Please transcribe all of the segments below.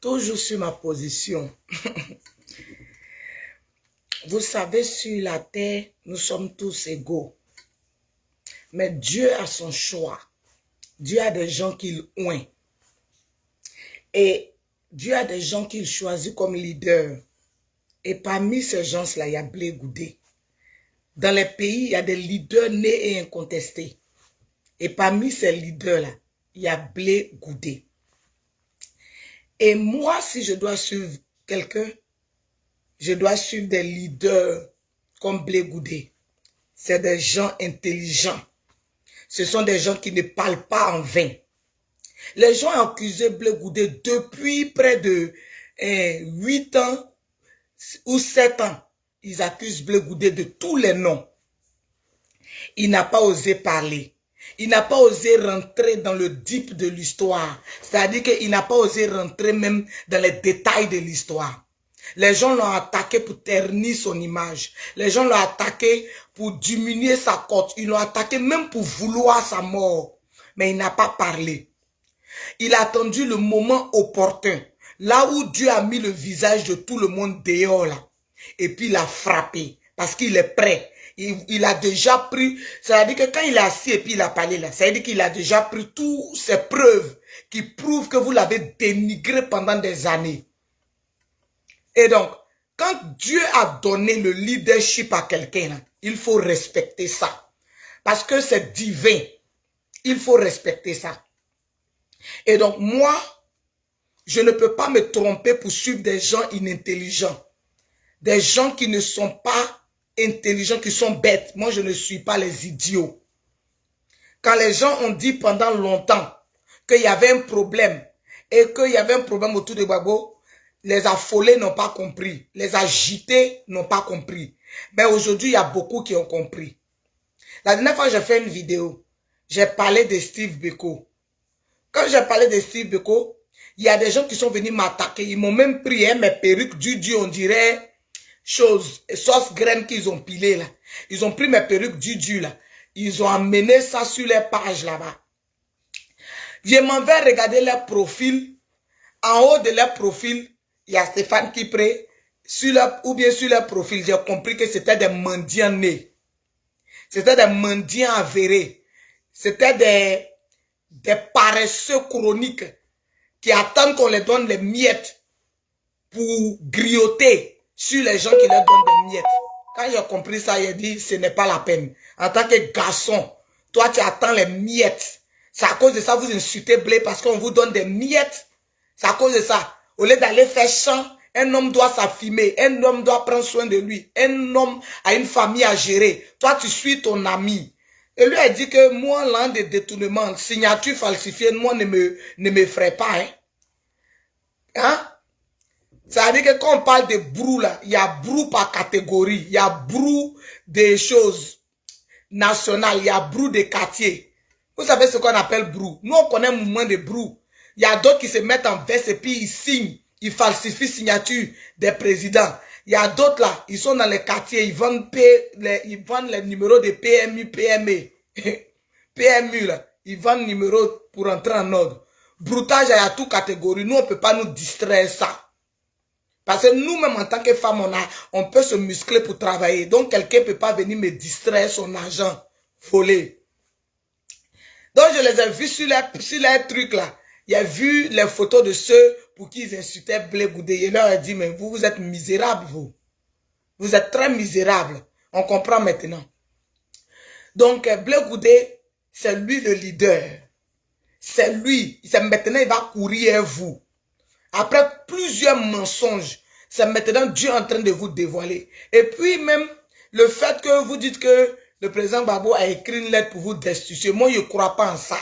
Toujours sur ma position. Vous savez, sur la terre, nous sommes tous égaux. Mais Dieu a son choix. Dieu a des gens qu'il oint. Et Dieu a des gens qu'il choisit comme leaders. Et parmi ces gens-là, il y a Blé Goudé. Dans les pays, il y a des leaders nés et incontestés. Et parmi ces leaders-là, il y a Blé Goudé. Et moi, si je dois suivre quelqu'un, je dois suivre des leaders comme Blé Goudé. C'est des gens intelligents. Ce sont des gens qui ne parlent pas en vain. Les gens ont accusé Blé Goudé depuis près de 8 ans ou 7 ans. Ils accusent Blé Goudé de tous les noms. Il n'a pas osé parler. Il n'a pas osé rentrer dans le deep de l'histoire. C'est-à-dire qu'il n'a pas osé rentrer même dans les détails de l'histoire. Les gens l'ont attaqué pour ternir son image. Les gens l'ont attaqué pour diminuer sa cote. Ils l'ont attaqué même pour vouloir sa mort. Mais il n'a pas parlé. Il a attendu le moment opportun. Là où Dieu a mis le visage de tout le monde dehors là. Et puis il a frappé. Parce qu'il est prêt. Il a déjà pris, c'est-à-dire que quand il est assis et puis il a parlé là, c'est-à-dire qu'il a déjà pris toutes ces preuves qui prouvent que vous l'avez dénigré pendant des années. Et donc, quand Dieu a donné le leadership à quelqu'un, il faut respecter ça. Parce que c'est divin. Il faut respecter ça. Et donc, moi, je ne peux pas me tromper pour suivre des gens inintelligents. Des gens qui ne sont pas intelligents, qui sont bêtes. Moi, je ne suis pas les idiots. Quand les gens ont dit pendant longtemps qu'il y avait un problème et qu'il y avait un problème autour de Gbagbo, les affolés n'ont pas compris. Les agités n'ont pas compris. Mais aujourd'hui, il y a beaucoup qui ont compris. La dernière fois, j'ai fait une vidéo. J'ai parlé de Steve Biko. Quand j'ai parlé de Steve Biko, il y a des gens qui sont venus m'attaquer. Ils m'ont même pris mes perruques du on dirait sauce graines qu'ils ont pilé là. Ils ont pris mes perruques du là. Ils ont amené ça sur les pages là-bas. Je m'en vais regarder leur profil. En haut de leur profil, il y a Stéphane Kipré. Ou bien sur leur profil, j'ai compris que c'était des mendiants nés. C'était des mendiants avérés. C'était des paresseux chroniques qui attendent qu'on les donne les miettes pour grioter sur les gens qui leur donnent des miettes. Quand j'ai compris ça, j'ai dit, ce n'est pas la peine. En tant que garçon, toi, tu attends les miettes. C'est à cause de ça, vous insultez Blé parce qu'on vous donne des miettes. C'est à cause de ça. Au lieu d'aller faire chant, un homme doit s'affirmer. Un homme doit prendre soin de lui. Un homme a une famille à gérer. Toi, tu suis ton ami. Et lui a dit que moi, l'un des détournements, signature falsifiée, moi, ne me ferait pas. Hein? Ça veut dire que quand on parle de brou là, il y a brou par catégorie. Il y a brou des choses nationales. Il y a brou des quartiers. Vous savez ce qu'on appelle brou? Nous, on connaît un mouvement de brou. Il y a d'autres qui se mettent en veste et puis ils signent. Ils falsifient signature des présidents. Il y a d'autres là, ils sont dans les quartiers. Ils vendent les numéros de PMU, PME. PMU là. Ils vendent numéros pour entrer en ordre. Broutage, il y a toute catégorie. Nous, on ne peut pas nous distraire ça. Parce que nous-mêmes, en tant que femmes, on peut se muscler pour travailler. Donc, quelqu'un ne peut pas venir me distraire son argent volé. Donc, je les ai vus sur les trucs là. J'ai vu les photos de ceux pour qui ils insultaient Blé Goudé. Et leur ai dit, mais vous êtes misérables, vous. Vous êtes très misérables. On comprend maintenant. Donc, Blé Goudé, c'est lui le leader. C'est lui. Maintenant, il va courir à vous. Après plusieurs mensonges, c'est maintenant Dieu en train de vous dévoiler. Et puis même, le fait que vous dites que le président Gbagbo a écrit une lettre pour vous destituer, moi je ne crois pas en ça.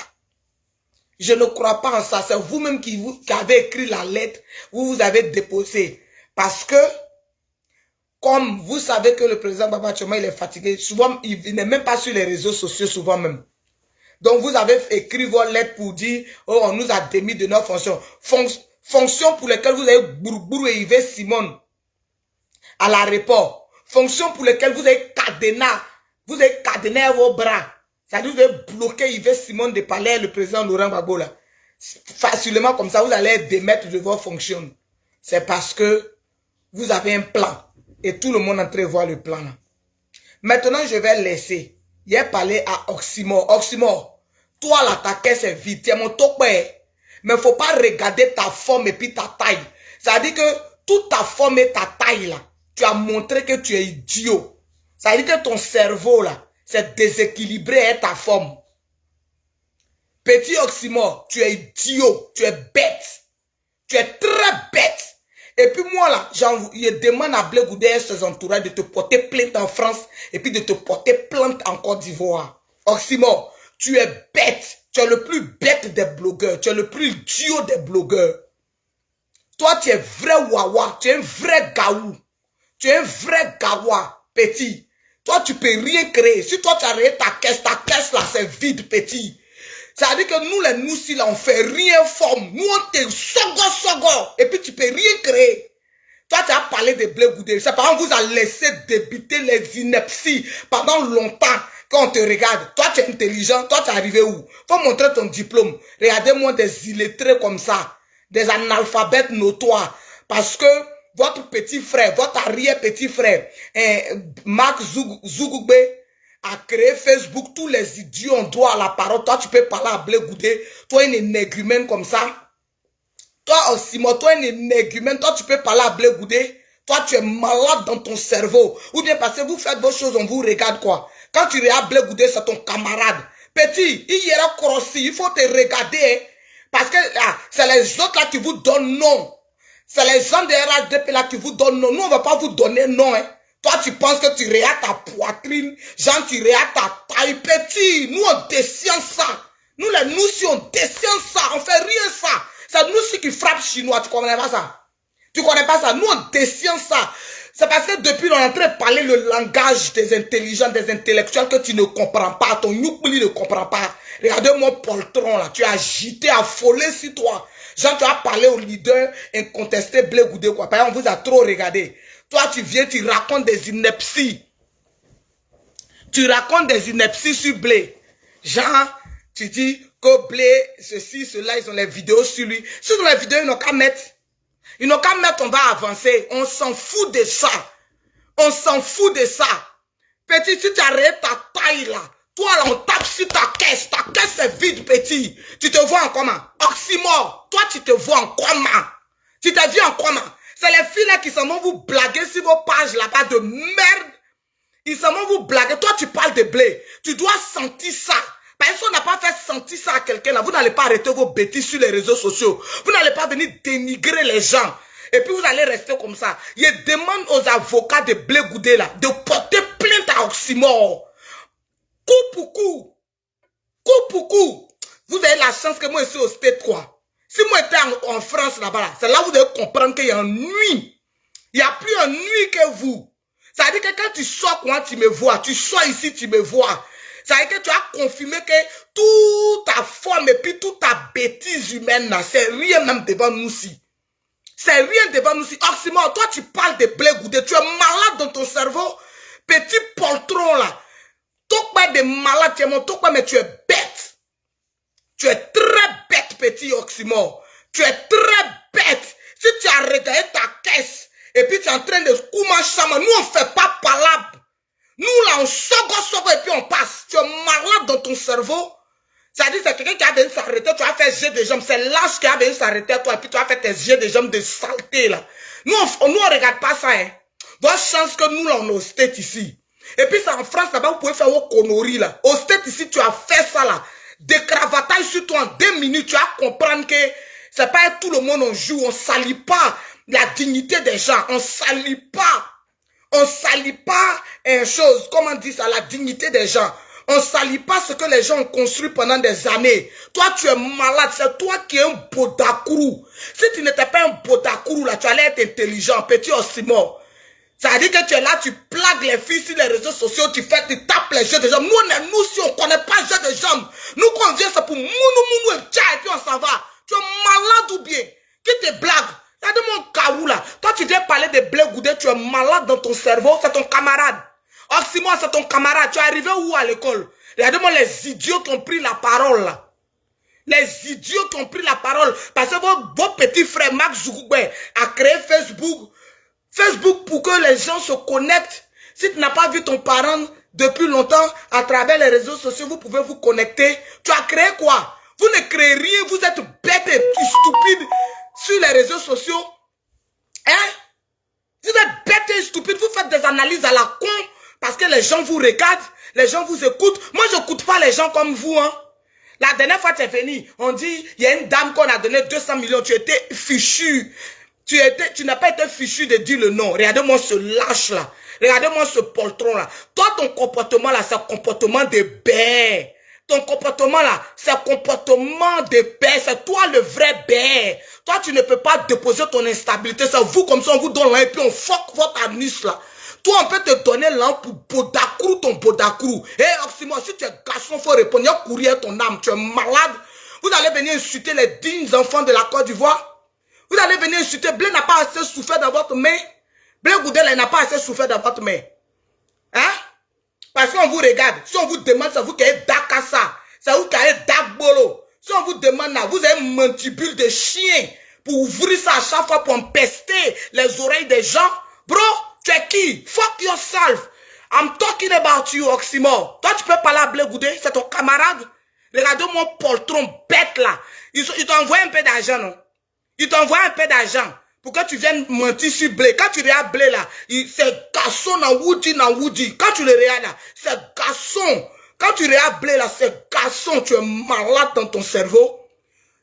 Je ne crois pas en ça. C'est vous-même qui avez écrit la lettre, vous avez déposé. Parce que, comme vous savez que le président Gbagbo actuellement il est fatigué, souvent il n'est même pas sur les réseaux sociaux, souvent même. Donc vous avez écrit vos lettres pour dire, oh on nous a démis de nos fonctions. Fonctions pour lesquelles vous avez Bourbourou et Yves Simon à l'aéroport. Fonctions pour lesquelles vous avez cadené vos bras. C'est-à-dire que vous avez bloqué Yves Simon de palais, le président Laurent Gbagbo là. facilement comme ça, vous allez être démettre de vos fonctions. C'est parce que vous avez un plan. Et tout le monde est en train de voir le plan là. Maintenant, je vais laisser. Il a parlé à Oxymore. Oxymore, toi là, ta caisse est vide. Tu es mon top. Mais il ne faut pas regarder ta forme et puis ta taille. Ça veut dire que toute ta forme et ta taille là, tu as montré que tu es idiot. Ça veut dire que ton cerveau là, c'est déséquilibré et ta forme. Petit Oxymore, tu es idiot, tu es bête. Tu es très bête. Et puis moi là, je demande à Blé Goudé et ses entourages de te porter plainte en France et puis de te porter plainte en Côte d'Ivoire. Oxymore, tu es bête. Tu es le plus bête des blogueurs. Tu es le plus idiot des blogueurs. Toi, tu es vrai wawa. Tu es un vrai gaou. Tu es un vrai gawa, petit. Toi, tu peux rien créer. Si toi, tu as réglé ta caisse là, c'est vide, petit. Ça veut dire que nous, les noussis, là, on fait rien forme. Nous, on te sogo. Et puis, tu peux rien créer. Toi, tu as parlé de Blé Goudé. C'est par exemple, vous a laissé débiter les inepties pendant longtemps quand on te regarde. Toi, tu es intelligent. Toi, tu es arrivé où? Faut montrer ton diplôme. Regardez-moi des illettrés comme ça. Des analphabètes notoires. Parce que votre petit frère, votre arrière-petit frère, Mark Zuckerberg, a créé Facebook, tous les idiots ont droit à la parole. Toi, tu peux parler à Blé Goudé. Toi, un énergumène comme ça. Toi aussi, moi, toi, un énergumène. Toi, tu peux parler à Blé Goudé. Toi, tu es malade dans ton cerveau. Ou bien parce que vous faites vos choses, on vous regarde quoi. Quand tu regardes Blé Goudé, c'est ton camarade. Petit, il y aura crossi. Il faut te regarder. Hein, parce que c'est les autres là qui vous donnent non. C'est les gens de RHDP là qui vous donnent non. Nous, on ne va pas vous donner non. Hein. Toi, tu penses que tu regardes ta poitrine, genre tu regardes ta taille, petit. Nous, on descend ça. Nous, les noussis, on descend ça. On fait rien ça. C'est nous qui frappent chinois. Tu connais pas ça? Tu connais pas ça? Nous, on descend ça. C'est parce que depuis, on est en train de parler le langage des intelligents, des intellectuels que tu ne comprends pas. Ton youpli ne comprend pas. Regarde-moi, poltron, là. Tu as agité, affolé sur toi. Genre, tu as parlé au leader incontesté Blé Goudé, quoi. Par exemple, on vous a trop regardé. Toi, tu viens, tu racontes des inepties. Tu racontes des inepties sur Blé. Genre, tu dis que Blé, ceci, cela, ils ont les vidéos sur lui. Sur les vidéos, ils n'ont qu'à mettre. Ils n'ont qu'à mettre, on va avancer. On s'en fout de ça. On s'en fout de ça. Petit, si tu arrêtes ta taille là, toi là, on tape sur ta caisse. Ta caisse est vide, petit. Tu te vois en comment? Oxymore, toi, tu te vois en comment? Tu te dis en comment? C'est les filles là qui s'en vont vous blaguer sur vos pages là-bas de merde. Ils s'en vont vous blaguer. Toi, tu parles de Blé. Tu dois sentir ça. Parce qu'on n'a pas fait sentir ça à quelqu'un là. Vous n'allez pas arrêter vos bêtises sur les réseaux sociaux. Vous n'allez pas venir dénigrer les gens. Et puis vous allez rester comme ça. Je demande aux avocats de Blé Goudé là de porter plainte à Oxymore. Coup pour coup. Coup pour coup. Vous avez la chance que moi je suis au stade 3. Si moi j'étais en France là-bas, là, c'est là où vous devez comprendre qu'il y a un nuit. Il n'y a plus un nuit que vous. Ça veut dire que quand tu sors, quand tu me vois, tu sors ici, tu me vois. Ça veut dire que tu as confirmé que toute ta forme et puis toute ta bêtise humaine, c'est rien même devant nous ici. C'est rien devant nous ici. Oxymore, toi tu parles de Blé Goudé, tu es malade dans ton cerveau. Petit poltron là. Toi pas de malade, tu es mon toi, mais tu es bête. Tu es très bête, petit Oxymore. Tu es très bête. Si tu as regardé ta caisse, et puis tu es en train de coumer chama, nous on ne fait pas palabre. Nous là on sogo et puis on passe. Tu es malade dans ton cerveau. Ça dit c'est quelqu'un qui a venu s'arrêter, tu as fait jet de jambes. C'est l'âge qui a venu s'arrêter toi et puis tu as fait tes jets de jambes de saleté là. Nous on regarde pas ça. Hein. Votre chance que nous là on est au States ici. Et puis c'est en France là-bas vous pouvez faire vos conneries là. Au States ici tu as fait ça là. Décravatage sur toi en 2 minutes, tu vas comprendre que c'est pas tout le monde on joue, on salit pas la dignité des gens, on salit pas une chose, comment on dit ça, la dignité des gens. On salit pas ce que les gens ont construit pendant des années. Toi, tu es malade, c'est toi qui es un bodakourou. Si tu n'étais pas un bodakourou là, tu allais être intelligent, petit Oxymore. Ça veut dire que tu es là, tu plagues les filles sur les réseaux sociaux, tu tapes les jeux de jambes. Nous, si on connaît pas les jeux de jambes, nous, quand on vient, c'est pour mounou et tcha, et puis on s'en va. Tu es malade ou bien? Qui te blague? Regardez mon caou là. Toi, tu viens parler de Blé Goudé, tu es malade dans ton cerveau, c'est ton camarade. Oxymore, c'est ton camarade. Tu es arrivé où à l'école? Regardez-moi les idiots qui ont pris la parole là. Les idiots qui ont pris la parole. Parce que vos petits frères, Max Zuckerberg, a créé Facebook. Facebook pour que les gens se connectent. Si tu n'as pas vu ton parent depuis longtemps, à travers les réseaux sociaux, vous pouvez vous connecter. Tu as créé quoi? Vous ne créez rien, vous êtes bêtes et stupides sur les réseaux sociaux. Hein? Vous êtes bêtes et stupides, vous faites des analyses à la con parce que les gens vous regardent, les gens vous écoutent. Moi, je n'écoute pas les gens comme vous, hein. La dernière fois, tu es venu, on dit, il y a une dame qu'on a donné 200 millions, tu étais fichu. Tu n'as pas été fichu de dire le nom. Regardez-moi ce lâche là. Regardez-moi ce poltron là. Toi, ton comportement là, c'est un comportement de bête. Ton comportement là, c'est un comportement de bête. C'est toi le vrai bête. Toi, tu ne peux pas déposer ton instabilité. C'est vous comme ça, on vous donne l'un et puis on fuck votre anus là. Toi, on peut te donner l'un pour Bodacrou, ton Bodacrou. Eh, Oxymore, si tu es garçon, il faut répondre. Il y a courir ton âme. Tu es malade. Vous allez venir insulter les dignes enfants de la Côte d'Ivoire. Vous allez venir insulter. Blé n'a pas assez souffert dans votre main. Blé Goudel n'a pas assez souffert dans votre main. Hein? Parce qu'on vous regarde. Si on vous demande, c'est vous qui êtes Dakassa. C'est vous qui êtes Dakbolo. Si on vous demande là, vous avez une mandibule de chien pour ouvrir ça à chaque fois pour empester les oreilles des gens. Bro, tu es qui? Fuck yourself. I'm talking about you, Oxymore. Toi, tu peux parler à Blé Goudel, c'est ton camarade. Regardez-moi poltron bête là. Ils t'ont envoyé un peu d'argent, non? Ils t'ont envoyé un peu d'argent pour que tu viennes mentir sur Blé. Quand tu regardes Blé là, c'est garçon dans Woody. Quand tu le regardes là, c'est garçon. Quand tu regardes Blé là, c'est garçon. Tu es malade dans ton cerveau.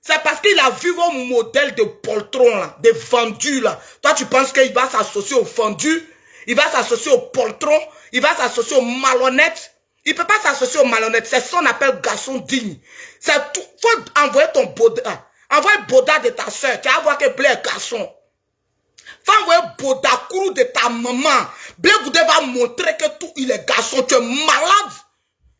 C'est parce qu'il a vu vos modèles de poltron là, des vendus là. Toi, tu penses qu'il va s'associer aux vendus? Il va s'associer aux poltrons? Il va s'associer aux malhonnêtes? Il ne peut pas s'associer aux malhonnêtes. C'est ça qu'on appelle garçon digne. C'est tout. Faut envoyer ton boda. Envoie Boda de ta soeur. Tu vas voir que Blé est garçon. Faut envoyer Bodacrou de ta maman. Blé Goudel va montrer que tout, il est garçon. Tu es malade.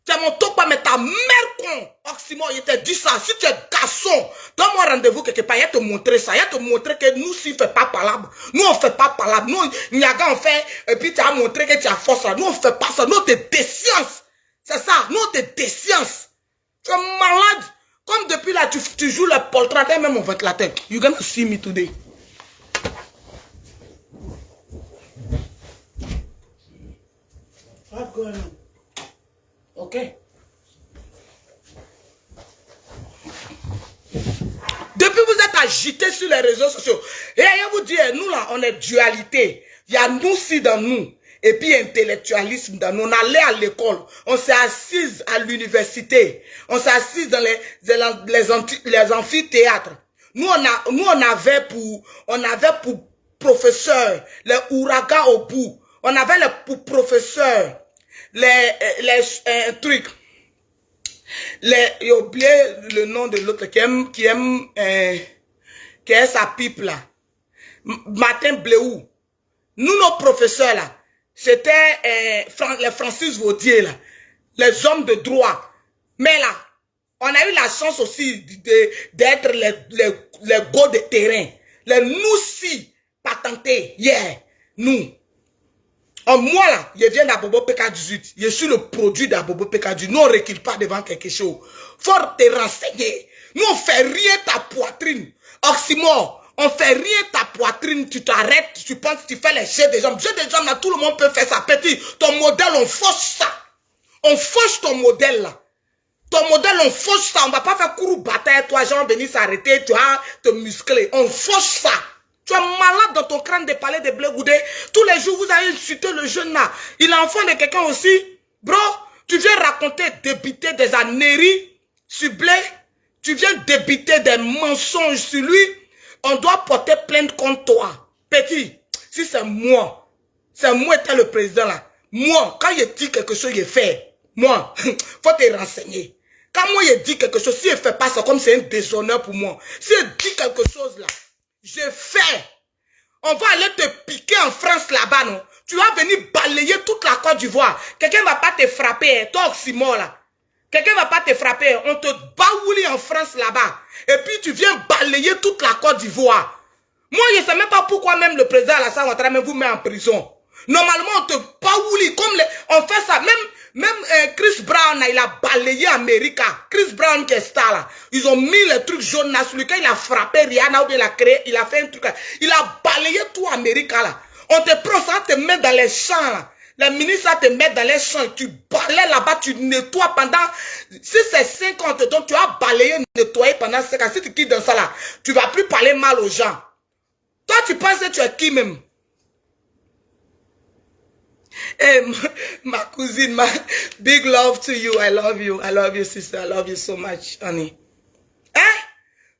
Tu es mon top, mais ta mère con. Oxymore, il t'a dit ça. Si tu es garçon, donne-moi rendez-vous quelque part. Il va te montrer ça. Il va te montrer que nous, s'il ne fait pas palabre. Nous, on ne fait pas palabre. Nous, Niaga, on fait. Et puis, tu as montré que tu as force. Nous, on ne fait pas ça. Nous, on te décience. C'est ça. Nous, on te décience. Tu es malade. Comme depuis là, tu joues le poltron, même mon ventilateur. You're gonna see me today. What's going on? Ok. Depuis vous êtes agité sur les réseaux sociaux. Et je vous dis, nous là, on est dualité. Il y a nous aussi dans nous. Et puis intellectualisme dans nous. On allait à l'école. On s'est assis à l'université. On s'est assis dans les amphithéâtres. Nous, on avait pour professeurs les ouragans au bout. On avait pour professeurs les trucs. J'ai oublié le nom de l'autre qui a sa pipe là. Martin Bléou. Nous, nos professeurs là, c'était les Francis Vaudier là, les hommes de droit. Mais là, on a eu la chance aussi d'être les gars de terrain. Les nous-ci patentés, yeah, nous. Moi là, je viens d'Abobo PK18. Je suis le produit d'Abobo PK18. Nous, on ne recule pas devant quelque chose. Faut te renseigner. Nous, on fait rien ta poitrine. Oxymore, on fait rien ta poitrine. Tu t'arrêtes, tu penses que tu fais les jeux des jambes. Jeux des jambes là, tout le monde peut faire ça. Petit, ton modèle, on fauche ça. On fauche ton modèle là. Ton modèle, on fauche ça. On va pas faire courroux bataille. Toi, gens venir s'arrêter. Tu vas te muscler. On fauche ça. Tu es malade dans ton crâne de parler de Blé Goudel. Tous les jours, vous allez insulter le jeune là. Il est enfant de quelqu'un aussi. Bro, tu viens raconter, débiter des âneries sur Blé. Tu viens débiter des mensonges sur lui. On doit porter plainte contre toi. Petit, si c'est moi étant le président là. Moi, quand je dis quelque chose, je fais. Moi, faut te renseigner. Quand moi, je dis quelque chose, si je ne fais pas ça, comme c'est un déshonneur pour moi. Si je dis quelque chose là, je fais. On va aller te piquer en France là-bas, non? Tu vas venir balayer toute la Côte d'Ivoire. Quelqu'un ne va pas te frapper, toi Oxymore là. Quelqu'un ne va pas te frapper. On te baouli en France là-bas. Et puis tu viens balayer toute la Côte d'Ivoire. Moi, je ne sais même pas pourquoi même le président Alassane Ouattara vous met en prison. Normalement, on te baouli comme on fait ça. Même Chris Brown, il a balayé Amérique. Chris Brown qui est star là. Ils ont mis les trucs jaunes là sur lequel il a frappé Rihanna ou bien il a fait un truc là. Il a balayé tout Amérique là. On te prend ça, te met dans les champs là. Les ministres te mettent dans les champs. Tu balayes là-bas, tu nettoies pendant... Si c'est 50 ans, tu as balayé, nettoyé pendant 5 ans. Si tu quittes dans ça là, tu ne vas plus parler mal aux gens. Toi, tu penses que tu es qui même? Hey, ma cousine, big love to you. I love you, sister. I love you so much, honey. Hein?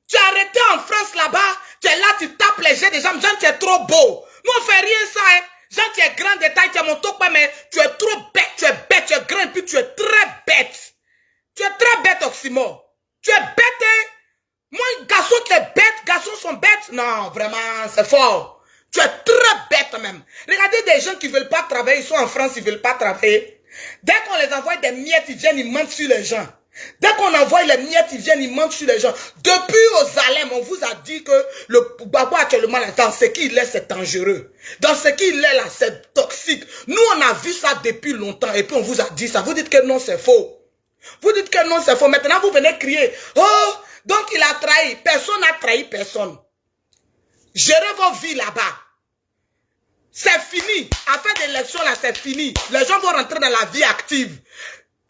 Tu es arrêté en France là-bas. Tu es là, tu tapes les jets des gens. Jean, tu es trop beau. Nous, on fait rien ça, hein. Jean, tu es grand de taille, tu es mon top, mais tu es trop bête, tu es grand, puis tu es très bête. Tu es très bête, Oxymore. Tu es bête, hein? Moi, garçon qui est bête, garçons sont bêtes. Non, vraiment, c'est fort. Tu es très bête même. Regardez des gens qui ne veulent pas travailler, ils sont en France, ils ne veulent pas travailler. Dès qu'on les envoie des miettes, ils viennent, ils mentent sur les gens. Dès qu'on envoie les miettes, ils viennent, ils mentent sur les gens. Depuis aux Alem, on vous a dit que le Gbagbo actuellement, dans ce qu'il est, c'est dangereux. Dans ce qu'il est là, c'est toxique. Nous, on a vu ça depuis longtemps et puis on vous a dit ça. Vous dites que non, c'est faux. Vous dites que non, c'est faux. Maintenant, vous venez crier. Oh, donc il a trahi. Personne n'a trahi personne. Gérez vos vies là-bas. C'est fini. Affaire d'élection là, c'est fini. Les gens vont rentrer dans la vie active.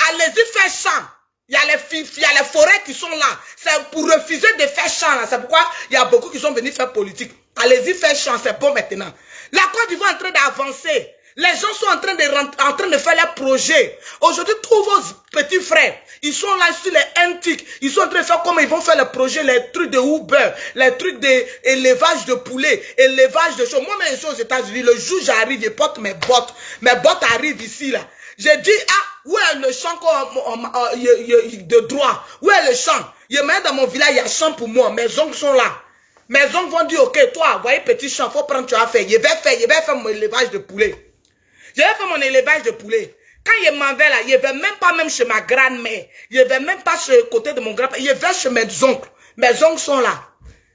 Allez-y faire champ. Il y a les forêts qui sont là. C'est pour refuser de faire champ là. C'est pourquoi il y a beaucoup qui sont venus faire politique. Allez-y faire champ, c'est bon maintenant. La Côte d'Ivoire est en train d'avancer. Les gens sont en train de faire leurs projets. Aujourd'hui, tous vos petits frères, ils sont là sur les NTIC. Ils sont en train de faire comment ils vont faire les projets, les trucs de Uber, les trucs d'élevage de poulet, élevage de choses. Moi, je suis aux États-Unis. Le jour où j'arrive, je porte mes bottes. Mes bottes arrivent ici, là. J'ai dit, ah, où est le champ de droit? Où est le champ? Je mets dans mon village, il y a champ pour moi. Mes oncles sont là. Mes oncles vont dire, ok, toi, voyez, petit champ, faut prendre, tu vas faire. Je vais faire mon élevage de poulet. Je vais faire mon élevage de poulet. Quand je m'en vais là, je ne vais même pas même chez ma grand-mère. Je ne vais même pas chez le côté de mon grand-père. Je vais chez mes oncles. Mes oncles sont là.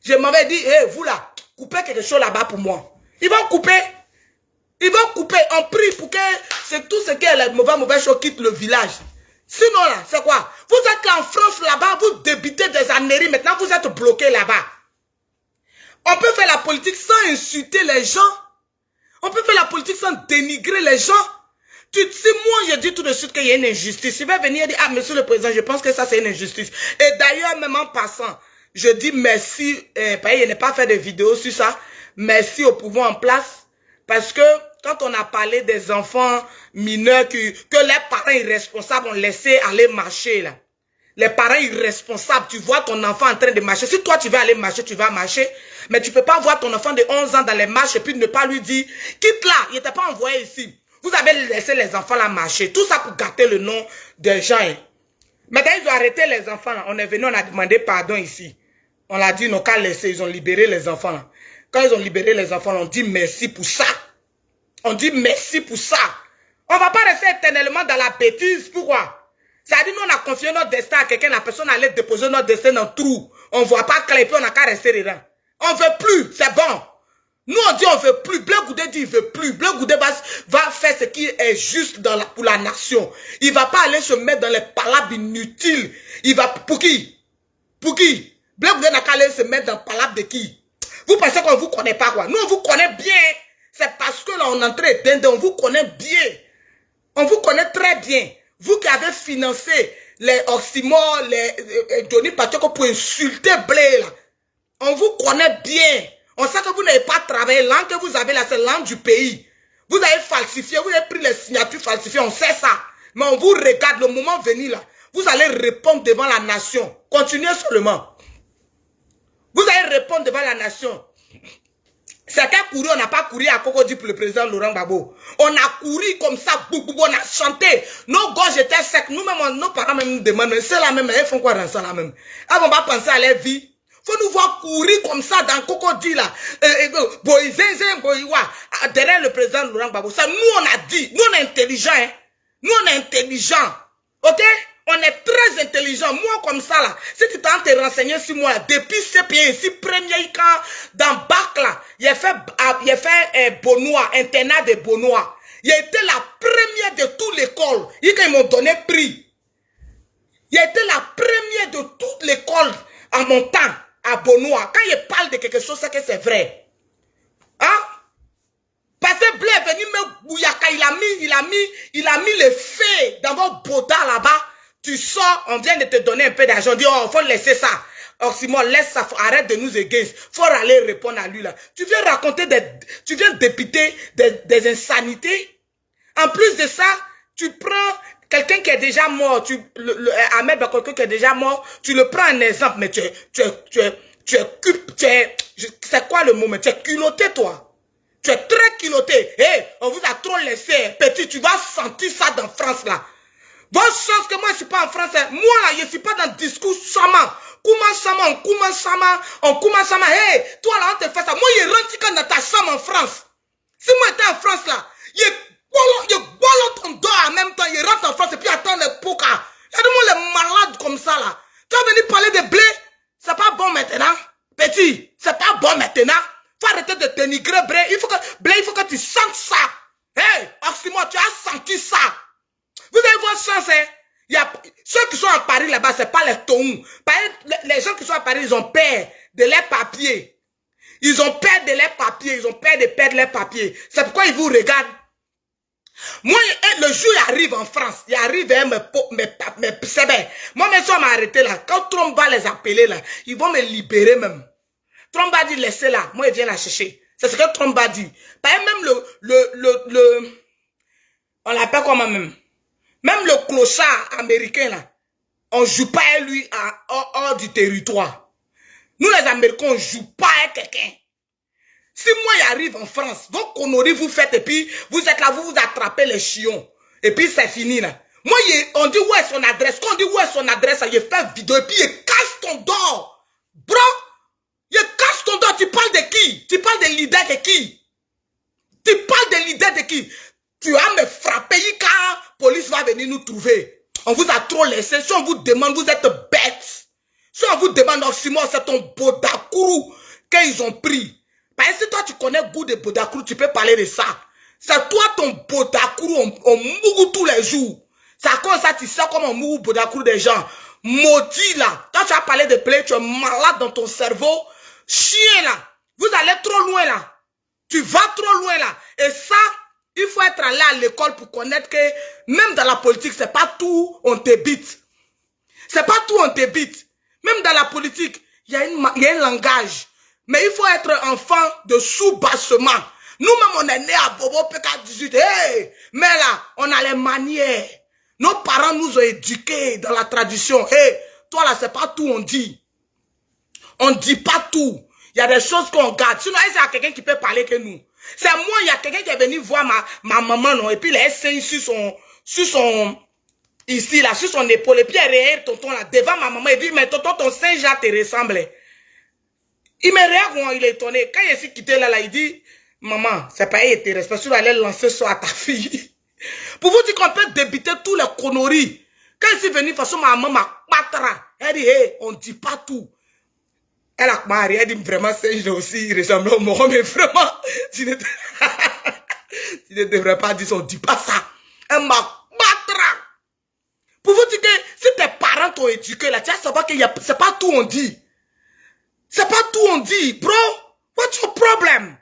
Je m'en vais dire, hé, vous là, coupez quelque chose là-bas pour moi. Ils vont couper. Ils vont couper. On prie pour que c'est tout ce qui est la mauvaise chose quitte le village. Sinon là, c'est quoi? Vous êtes là en France là-bas, vous débitez des anneries. Maintenant, vous êtes bloqués là-bas. On peut faire la politique sans insulter les gens. On peut faire la politique sans dénigrer les gens. Si moi je dis tout de suite qu'il y a une injustice, il va venir dire, ah monsieur le président, je pense que ça c'est une injustice. Et d'ailleurs, même en passant, je dis merci, je n'ai pas fait de vidéo sur ça, merci au pouvoir en place, parce que quand on a parlé des enfants mineurs que les parents irresponsables ont laissé aller marcher là. Les parents irresponsables, tu vois ton enfant en train de marcher. Si toi tu veux aller marcher, tu vas marcher. Mais tu ne peux pas voir ton enfant de 11 ans dans les marches et puis ne pas lui dire, quitte là, il n'était pas envoyé ici. Vous avez laissé les enfants là marcher. Tout ça pour gâter le nom des gens. Hein. Maintenant, ils ont arrêté les enfants là. On est venu, on a demandé pardon ici. On l'a dit, ils n'ont qu'à laisser. Ils ont libéré les enfants là. Quand ils ont libéré les enfants, on dit merci pour ça. On dit merci pour ça. On ne va pas rester éternellement dans la bêtise. Pourquoi? C'est-à-dire, nous, on a confié notre destin à quelqu'un, la personne allait déposer notre destin dans le trou. On ne voit pas clair, et puis on n'a qu'à rester dedans. On ne veut plus, c'est bon. Nous, on dit on ne veut plus. Blé Goudé dit il ne veut plus. Blé Goudé va faire ce qui est juste pour la nation. Il ne va pas aller se mettre dans les palabres inutiles. Il va, pour qui? Pour qui? Blé Goudé n'a qu'à aller se mettre dans les palabres de qui? Vous pensez qu'on ne vous connaît pas, quoi? Nous, on vous connaît bien. C'est parce que là, on est en train d'aider, on vous connaît bien. On vous connaît très bien. Vous qui avez financé les Oxymore, les Johnny Pacheco pour insulter Blé, là. On vous connaît bien. On sait que vous n'avez pas travaillé. L'an que vous avez là, c'est l'an du pays. Vous avez falsifié, vous avez pris les signatures falsifiées, on sait ça. Mais on vous regarde, le moment venu là. Vous allez répondre devant la nation. Continuez seulement. Vous allez répondre devant la nation. Certains couru, on n'a pas couru à Cocody pour le président Laurent Gbagbo. On a couru comme ça, on a chanté. Nos gorges étaient secs. Nous-mêmes, nos parents même nous demandent, c'est la même, ils font quoi dans ça là même? Avant, on va penser à leur vie. Faut nous voir courir comme ça dans Cocody là. Derrière le président Laurent Gbagbo. Ça, nous on a dit. Nous on est intelligents. Hein? Nous on est intelligents. Ok? On est très intelligents. Moi comme ça là. Si tu t'en te renseigner sur moi, depuis ce pays ici, premier camp dans Bac là, il a fait Bonois, internat de Bonois. Il a été la première de toute l'école. Ils m'ont donné prix. Il a été la première de toute l'école en mon temps, à Bonois. Quand il parle de quelque chose, c'est que c'est vrai. Hein? Parce que Blé est venu me bouillaka, il a mis le feu dans votre boda là-bas. Tu sors, on vient de te donner un peu d'argent. On dit, oh, faut laisser ça. Oh, Simon, laisse ça, arrête de nous égayer. Faut aller répondre à lui là. Tu viens raconter tu viens dépiter des insanités. En plus de ça, tu prends quelqu'un qui est déjà mort, Ahmed quelqu'un qui est déjà mort, tu le prends un exemple, mais c'est quoi le mot, mais tu es culotté, toi. Tu es très culotté. Hey, on vous a trop laissé. Petit, tu vas sentir ça dans France, là. Bonne chance que moi, je ne suis pas en France. Moi, là, je ne suis pas dans le discours chaman. On commence chaman. Hey, toi, là, on te fait ça. Moi, je rentre quand dans ta chambre en France. Si moi, j'étais en France, là, je bolo ton dos en même temps. Je rentre en France et puis attends le poka. Il y a des gens les malades comme ça, là. Tu vas venir parler de blé. C'est pas bon maintenant. Petit, c'est pas bon maintenant. Faut arrêter de dénigrer blé. Il faut que tu sentes ça. Hey, Oxymore, tu as senti ça. Vous avez votre chance, hein? Il y a, ceux qui sont à Paris là-bas, c'est pas les Tohou. Les gens qui sont à Paris, ils ont peur de leurs papiers. Ils ont peur de leurs papiers. Ils ont peur de perdre leurs papiers. C'est pourquoi ils vous regardent. Moi, le jour il arrive en France, il arrive c'est bien. Moi, mes soeurs m'ont arrêté là. Quand Trump va les appeler là, ils vont me libérer même. Trump va dire laissez là. Moi, il vient la chercher. C'est ce que Trump va dire. Par exemple, même on l'appelle comment même? Même le clochard américain là, on joue pas à lui hors du territoire. Nous les Américains, on joue pas à quelqu'un. Si moi j'arrive en France, vos conneries vous faites et puis vous êtes là, vous attrapez les chions. Et puis c'est fini là. Moi, on dit où est son adresse. Quand on dit où est son adresse, il fait vidéo et puis il casse ton dos. Bro, il casse ton dos. Tu parles de qui? Tu parles de leader de qui? Tu parles de leader de qui? Tu vas me frapper quand la police va venir nous trouver. On vous a trop laissé. Si on vous demande, vous êtes bête. Si on vous demande, Oxymore, c'est ton Bodakourou qu'ils ont pris. Parce que si toi tu connais le goût de Bodakourou, tu peux parler de ça. C'est toi ton Bodakourou, on mourou tous les jours. C'est à cause de ça, tu sais comment on mourou Bodakourou des gens. Maudit là. Quand tu as parlé de play, tu es malade dans ton cerveau. Chien là. Vous allez trop loin là. Tu vas trop loin là. Et ça, il faut être allé à l'école pour connaître que même dans la politique, c'est pas tout on t'ébite. C'est pas tout on t'ébite. Même dans la politique, il y a un langage. Mais il faut être enfant de sous-bassement. Nous-mêmes, on est nés à Bobo PK18. Hey, mais là, on a les manières. Nos parents nous ont éduqués dans la tradition. Hey, toi là, c'est pas tout on dit. On dit pas tout. Il y a des choses qu'on garde. Sinon, il y a quelqu'un qui peut parler que nous. C'est moi, il y a quelqu'un qui est venu voir ma maman, non, et puis il a essayé sur son, ici, là, sur son épaule, et puis il regarde tonton, là, devant ma maman, il dit, mais tonton, ton Saint-Jean te ressemble. Il me regarde, il est étonné. Quand il s'est quitté là, il dit, maman, c'est pas il te respecte, tu vas aller lancer ça à ta fille. Pour vous dire qu'on peut débiter tous les conneries. Quand il est venu, de toute façon, ma maman m'a patra. Elle dit, hey, on dit pas tout. Elle a marié, elle dit vraiment, c'est aussi, il ressemble au mort, mais vraiment, tu ne devrais pas dire ça, on ne dit pas ça. Elle m'a battra. Pour vous dire que si tes parents t'ont éduqué, là, tu vas savoir que c'est pas tout on dit. C'est pas tout on dit, bro. What's your problem?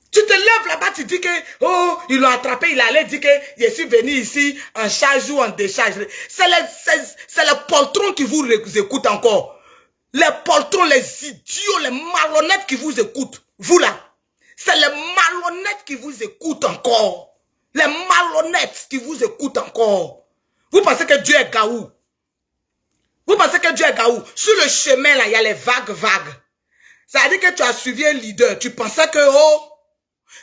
Tu te lèves là-bas, tu dis que, oh, ils l'ont attrapé, il allait dire que je suis venu ici en charge ou en décharge. C'est les poltrons qui vous écoutent encore. Les poltrons, les idiots, les malhonnêtes qui vous écoutent. Vous là. C'est les malhonnêtes qui vous écoutent encore. Les malhonnêtes qui vous écoutent encore. Vous pensez que Dieu est gaou. Vous pensez que Dieu est gaou. Sur le chemin là, il y a les vagues. Ça veut dire que tu as suivi un leader. Tu pensais que, oh,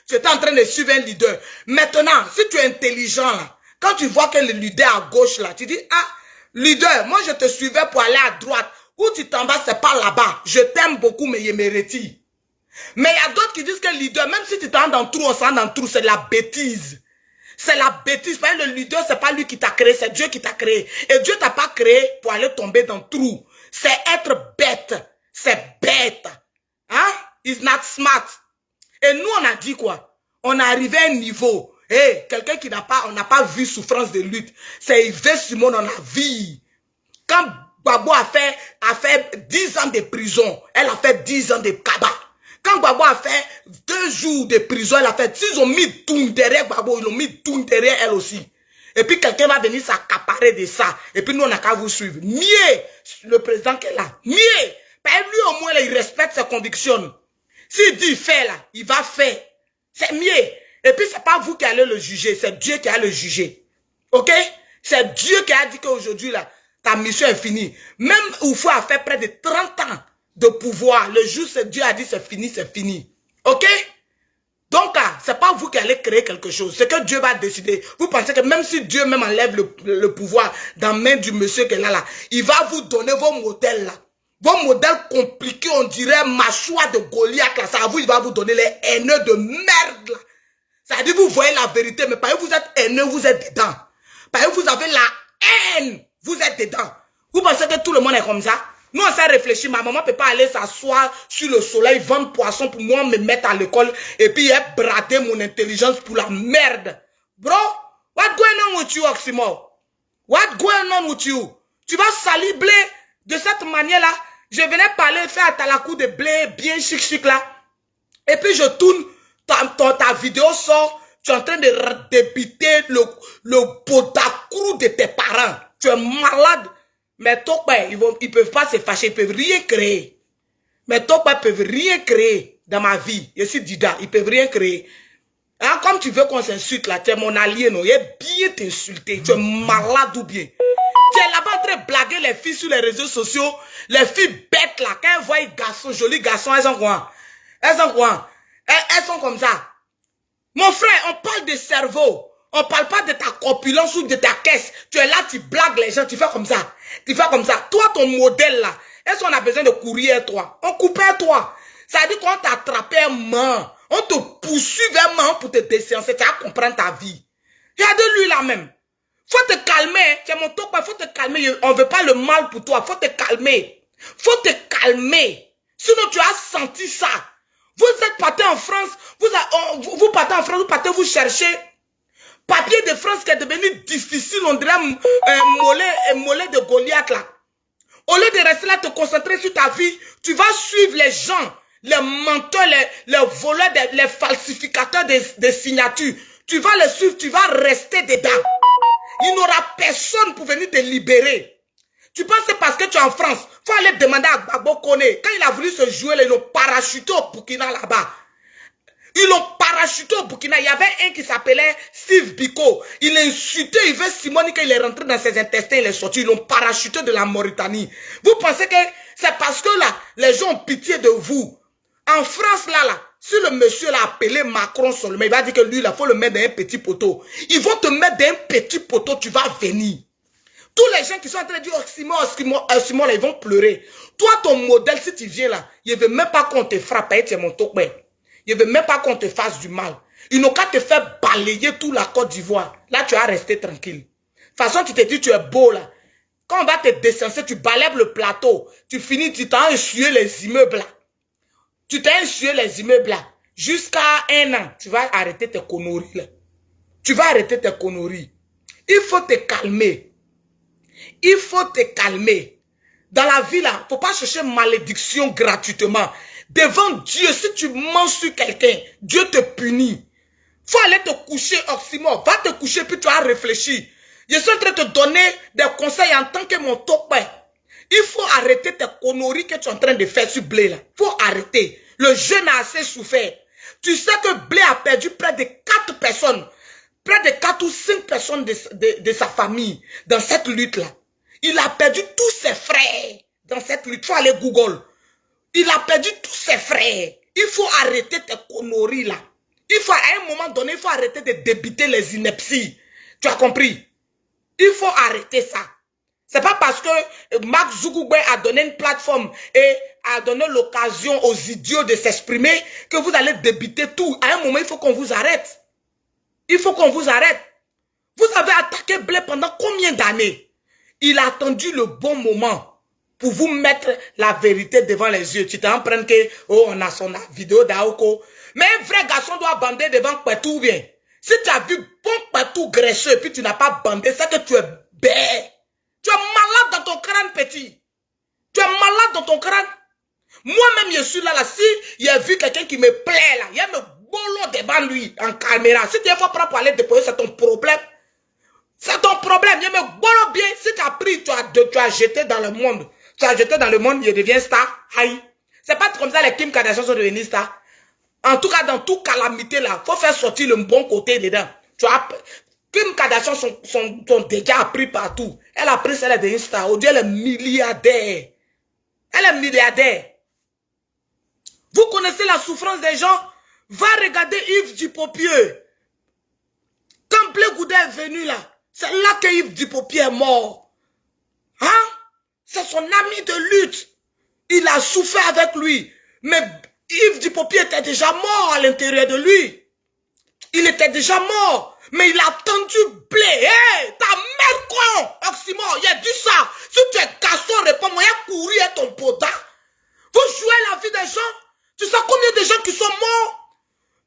tu étais en train de suivre un leader. Maintenant, si tu es intelligent là, quand tu vois que le leader à gauche là, tu dis, ah, leader, moi je te suivais pour aller à droite. Où tu t'en vas, c'est pas là-bas. Je t'aime beaucoup, mais je me retire. Mais il y a d'autres qui disent que le leader, même si tu t'en dans le trou, on s'en dans le trou, c'est de la bêtise. C'est la bêtise. Parce que le leader, c'est pas lui qui t'a créé, c'est Dieu qui t'a créé. Et Dieu t'a pas créé pour aller tomber dans le trou. C'est être bête. C'est bête. Hein? It's not smart. Et nous, on a dit quoi? On est arrivé à un niveau. Hey, quelqu'un qui on n'a pas vu souffrance de lutte. C'est Yves Simon, on a vu. Quand Gbagbo a fait 10 ans de prison, elle a fait 10 ans de cabas. Quand Gbagbo a fait 2 jours de prison, elle a fait, s'ils ont mis tout derrière Gbagbo, ils ont mis tout derrière elle aussi. Et puis quelqu'un va venir s'accaparer de ça. Et puis nous, on n'a qu'à vous suivre. Mieux, le président qui est là. Mieux. Lui, au moins, il respecte ses convictions. S'il dit fait là, il va faire. C'est mieux. Et puis, c'est pas vous qui allez le juger. C'est Dieu qui a le juger. Ok? C'est Dieu qui a dit qu'aujourd'hui, là, ta mission est finie. Même Oufou a fait près de 30 ans de pouvoir. Le jour où Dieu a dit c'est fini, c'est fini. Ok? Donc, c'est pas vous qui allez créer quelque chose. C'est que Dieu va décider. Vous pensez que même si Dieu même enlève le pouvoir dans la main du monsieur qui est là, il va vous donner vos modèles là. Vos modèles compliqués, on dirait mâchoire de Goliath là. Ça vous, il va vous donner les haineux de merde là. Ça veut dire vous voyez la vérité, mais parce que vous êtes haineux, vous êtes dedans. Parce que vous avez la haine, vous êtes dedans. Vous pensez que tout le monde est comme ça? Nous, on s'est réfléchi. Ma maman ne peut pas aller s'asseoir sur le soleil, vendre poisson pour moi, me mettre à l'école et puis brader mon intelligence pour la merde. Bro, what going on with you, Oximo? What going on with you? Tu vas salir blé de cette manière-là. Je venais parler, faire à la cour de blé bien chic là. Et puis je tourne, ta vidéo sort, tu es en train de débiter le potacrou de tes parents. Tu es malade. Mais toi, ils peuvent pas se fâcher, ils peuvent rien créer. Mais toi, ils peuvent rien créer dans ma vie. Je suis Dida, ils peuvent rien créer. Hein, comme tu veux qu'on s'insulte là, tu es mon allié, non? Il est bien t'insulter. Tu es malade ou bien? Tu es là-bas en train de blaguer les filles sur les réseaux sociaux. Les filles bêtes là, quand elles voient les garçons, jolis garçons, elles sont quoi? Elles sont quoi? Elles sont comme ça. Mon frère, on parle de cerveau. On parle pas de ta corpulence ou de ta caisse. Tu es là, tu blagues les gens, tu fais comme ça. Tu fais comme ça. Toi, ton modèle là, est-ce qu'on a besoin de courir à toi? On coupe à toi. Ça veut dire qu'on t'a attrapé un main. On te poursuit vers main pour te déciencer. Tu vas comprendre ta vie. Regarde-lui là même. Faut te calmer. Tu es mon top, faut te calmer. On veut pas le mal pour toi. Faut te calmer. Faut te calmer. Sinon, tu as senti ça. Vous êtes parti en France. Vous partez en France, vous partez vous chercher. Papier de France qui est devenu difficile, on dirait mollet de Goliath là. Au lieu de rester là, te concentrer sur ta vie, tu vas suivre les gens, les menteurs, les voleurs, les falsificateurs des signatures. Tu vas les suivre, tu vas rester dedans. Il n'y aura personne pour venir te libérer. Tu penses que parce que tu es en France, il faut aller demander à Gbagbo Kone. Quand il a voulu se jouer, ils l'ont parachuté au Burkina là-bas. Ils l'ont parachuté au Burkina. Il y avait un qui s'appelait Steve Biko. Il a insulté Yves Simoni quand il est rentré dans ses intestins, il est sorti. Ils l'ont parachuté de la Mauritanie. Vous pensez que c'est parce que là, les gens ont pitié de vous. En France, là, si le monsieur l'a appelé Macron seulement, il va dire que lui, il faut le mettre dans un petit poteau. Ils vont te mettre dans un petit poteau, tu vas venir. Tous les gens qui sont en train de dire Simon, là, ils vont pleurer. Toi, ton modèle, si tu viens là, il ne veut même pas qu'on te frappe, tu es mon tokbe. Il ne veut même pas qu'on te fasse du mal. Ils n'ont qu'à te faire balayer toute la Côte d'Ivoire. Là, tu vas rester tranquille. De toute façon, tu te dis, tu es beau là. Quand on va te descenser, tu balèves le plateau. Tu finis, tu t'as essuyé les immeubles là. Tu t'as essuyé les immeubles là. Jusqu'à 1 an, tu vas arrêter tes conneries là. Tu vas arrêter tes conneries. Il faut te calmer. Il faut te calmer. Dans la vie là, il ne faut pas chercher malédiction gratuitement. Devant Dieu, si tu mens sur quelqu'un, Dieu te punit. Faut aller te coucher, Oxymore. Va te coucher, puis tu vas réfléchir. Je suis en train de te donner des conseils en tant que mon top. Il faut arrêter tes conneries que tu es en train de faire sur Blé. Il faut arrêter. Le jeune a assez souffert. Tu sais que Blé a perdu près de 4 personnes. Près de 4 ou 5 personnes de sa famille dans cette lutte-là. Il a perdu tous ses frères dans cette lutte. Il faut aller Google. Il a perdu tous ses frères. Il faut arrêter tes conneries là. Il faut, à un moment donné, il faut arrêter de débiter les inepties. Tu as compris? Il faut arrêter ça. C'est pas parce que Mark Zuckerberg a donné une plateforme et a donné l'occasion aux idiots de s'exprimer que vous allez débiter tout. À un moment, il faut qu'on vous arrête. Il faut qu'on vous arrête. Vous avez attaqué Blé pendant combien d'années? Il a attendu le bon moment pour vous mettre la vérité devant les yeux. Tu t'en prends que, oh, on a son vidéo d'Aoko. Mais un vrai garçon doit bander devant Kouetou ou bien. Si tu as vu bon Kouetou graisseux et puis tu n'as pas bandé, c'est que tu es bête. Tu es malade dans ton crâne, petit. Tu es malade dans ton crâne. Moi-même, je suis là, si il a vu quelqu'un qui me plaît, là, il y a me bolo devant lui, en caméra. Si tu es pas prêt pour aller déposer, c'est ton problème. C'est ton problème. Il me bolo bien. Si tu as pris, tu as jeté dans le monde. Tu as jeté dans le monde, il devient star. Aïe. C'est pas comme ça les Kim Kardashian sont devenus stars. En tout cas, dans toute calamité là, faut faire sortir le bon côté dedans. Tu vois, Kim Kardashian sont déjà appris partout. Elle a pris celle de une star. Aujourd'hui, elle est milliardaire. Elle est milliardaire. Vous connaissez la souffrance des gens? Va regarder Yves Dupopieux. Quand Blé Goudet est venu là, c'est là que Yves Dupopieux est mort. Hein? C'est son ami de lutte. Il a souffert avec lui. Mais Yves Dupopieux était déjà mort à l'intérieur de lui. Il était déjà mort. Mais il a attendu Blé. Hey, ta mère con, Oxymore, il a dit ça. Si tu es garçon, réponds-moi, il a couru et ton poda. Vous jouez la vie des gens. Tu sais combien de gens qui sont morts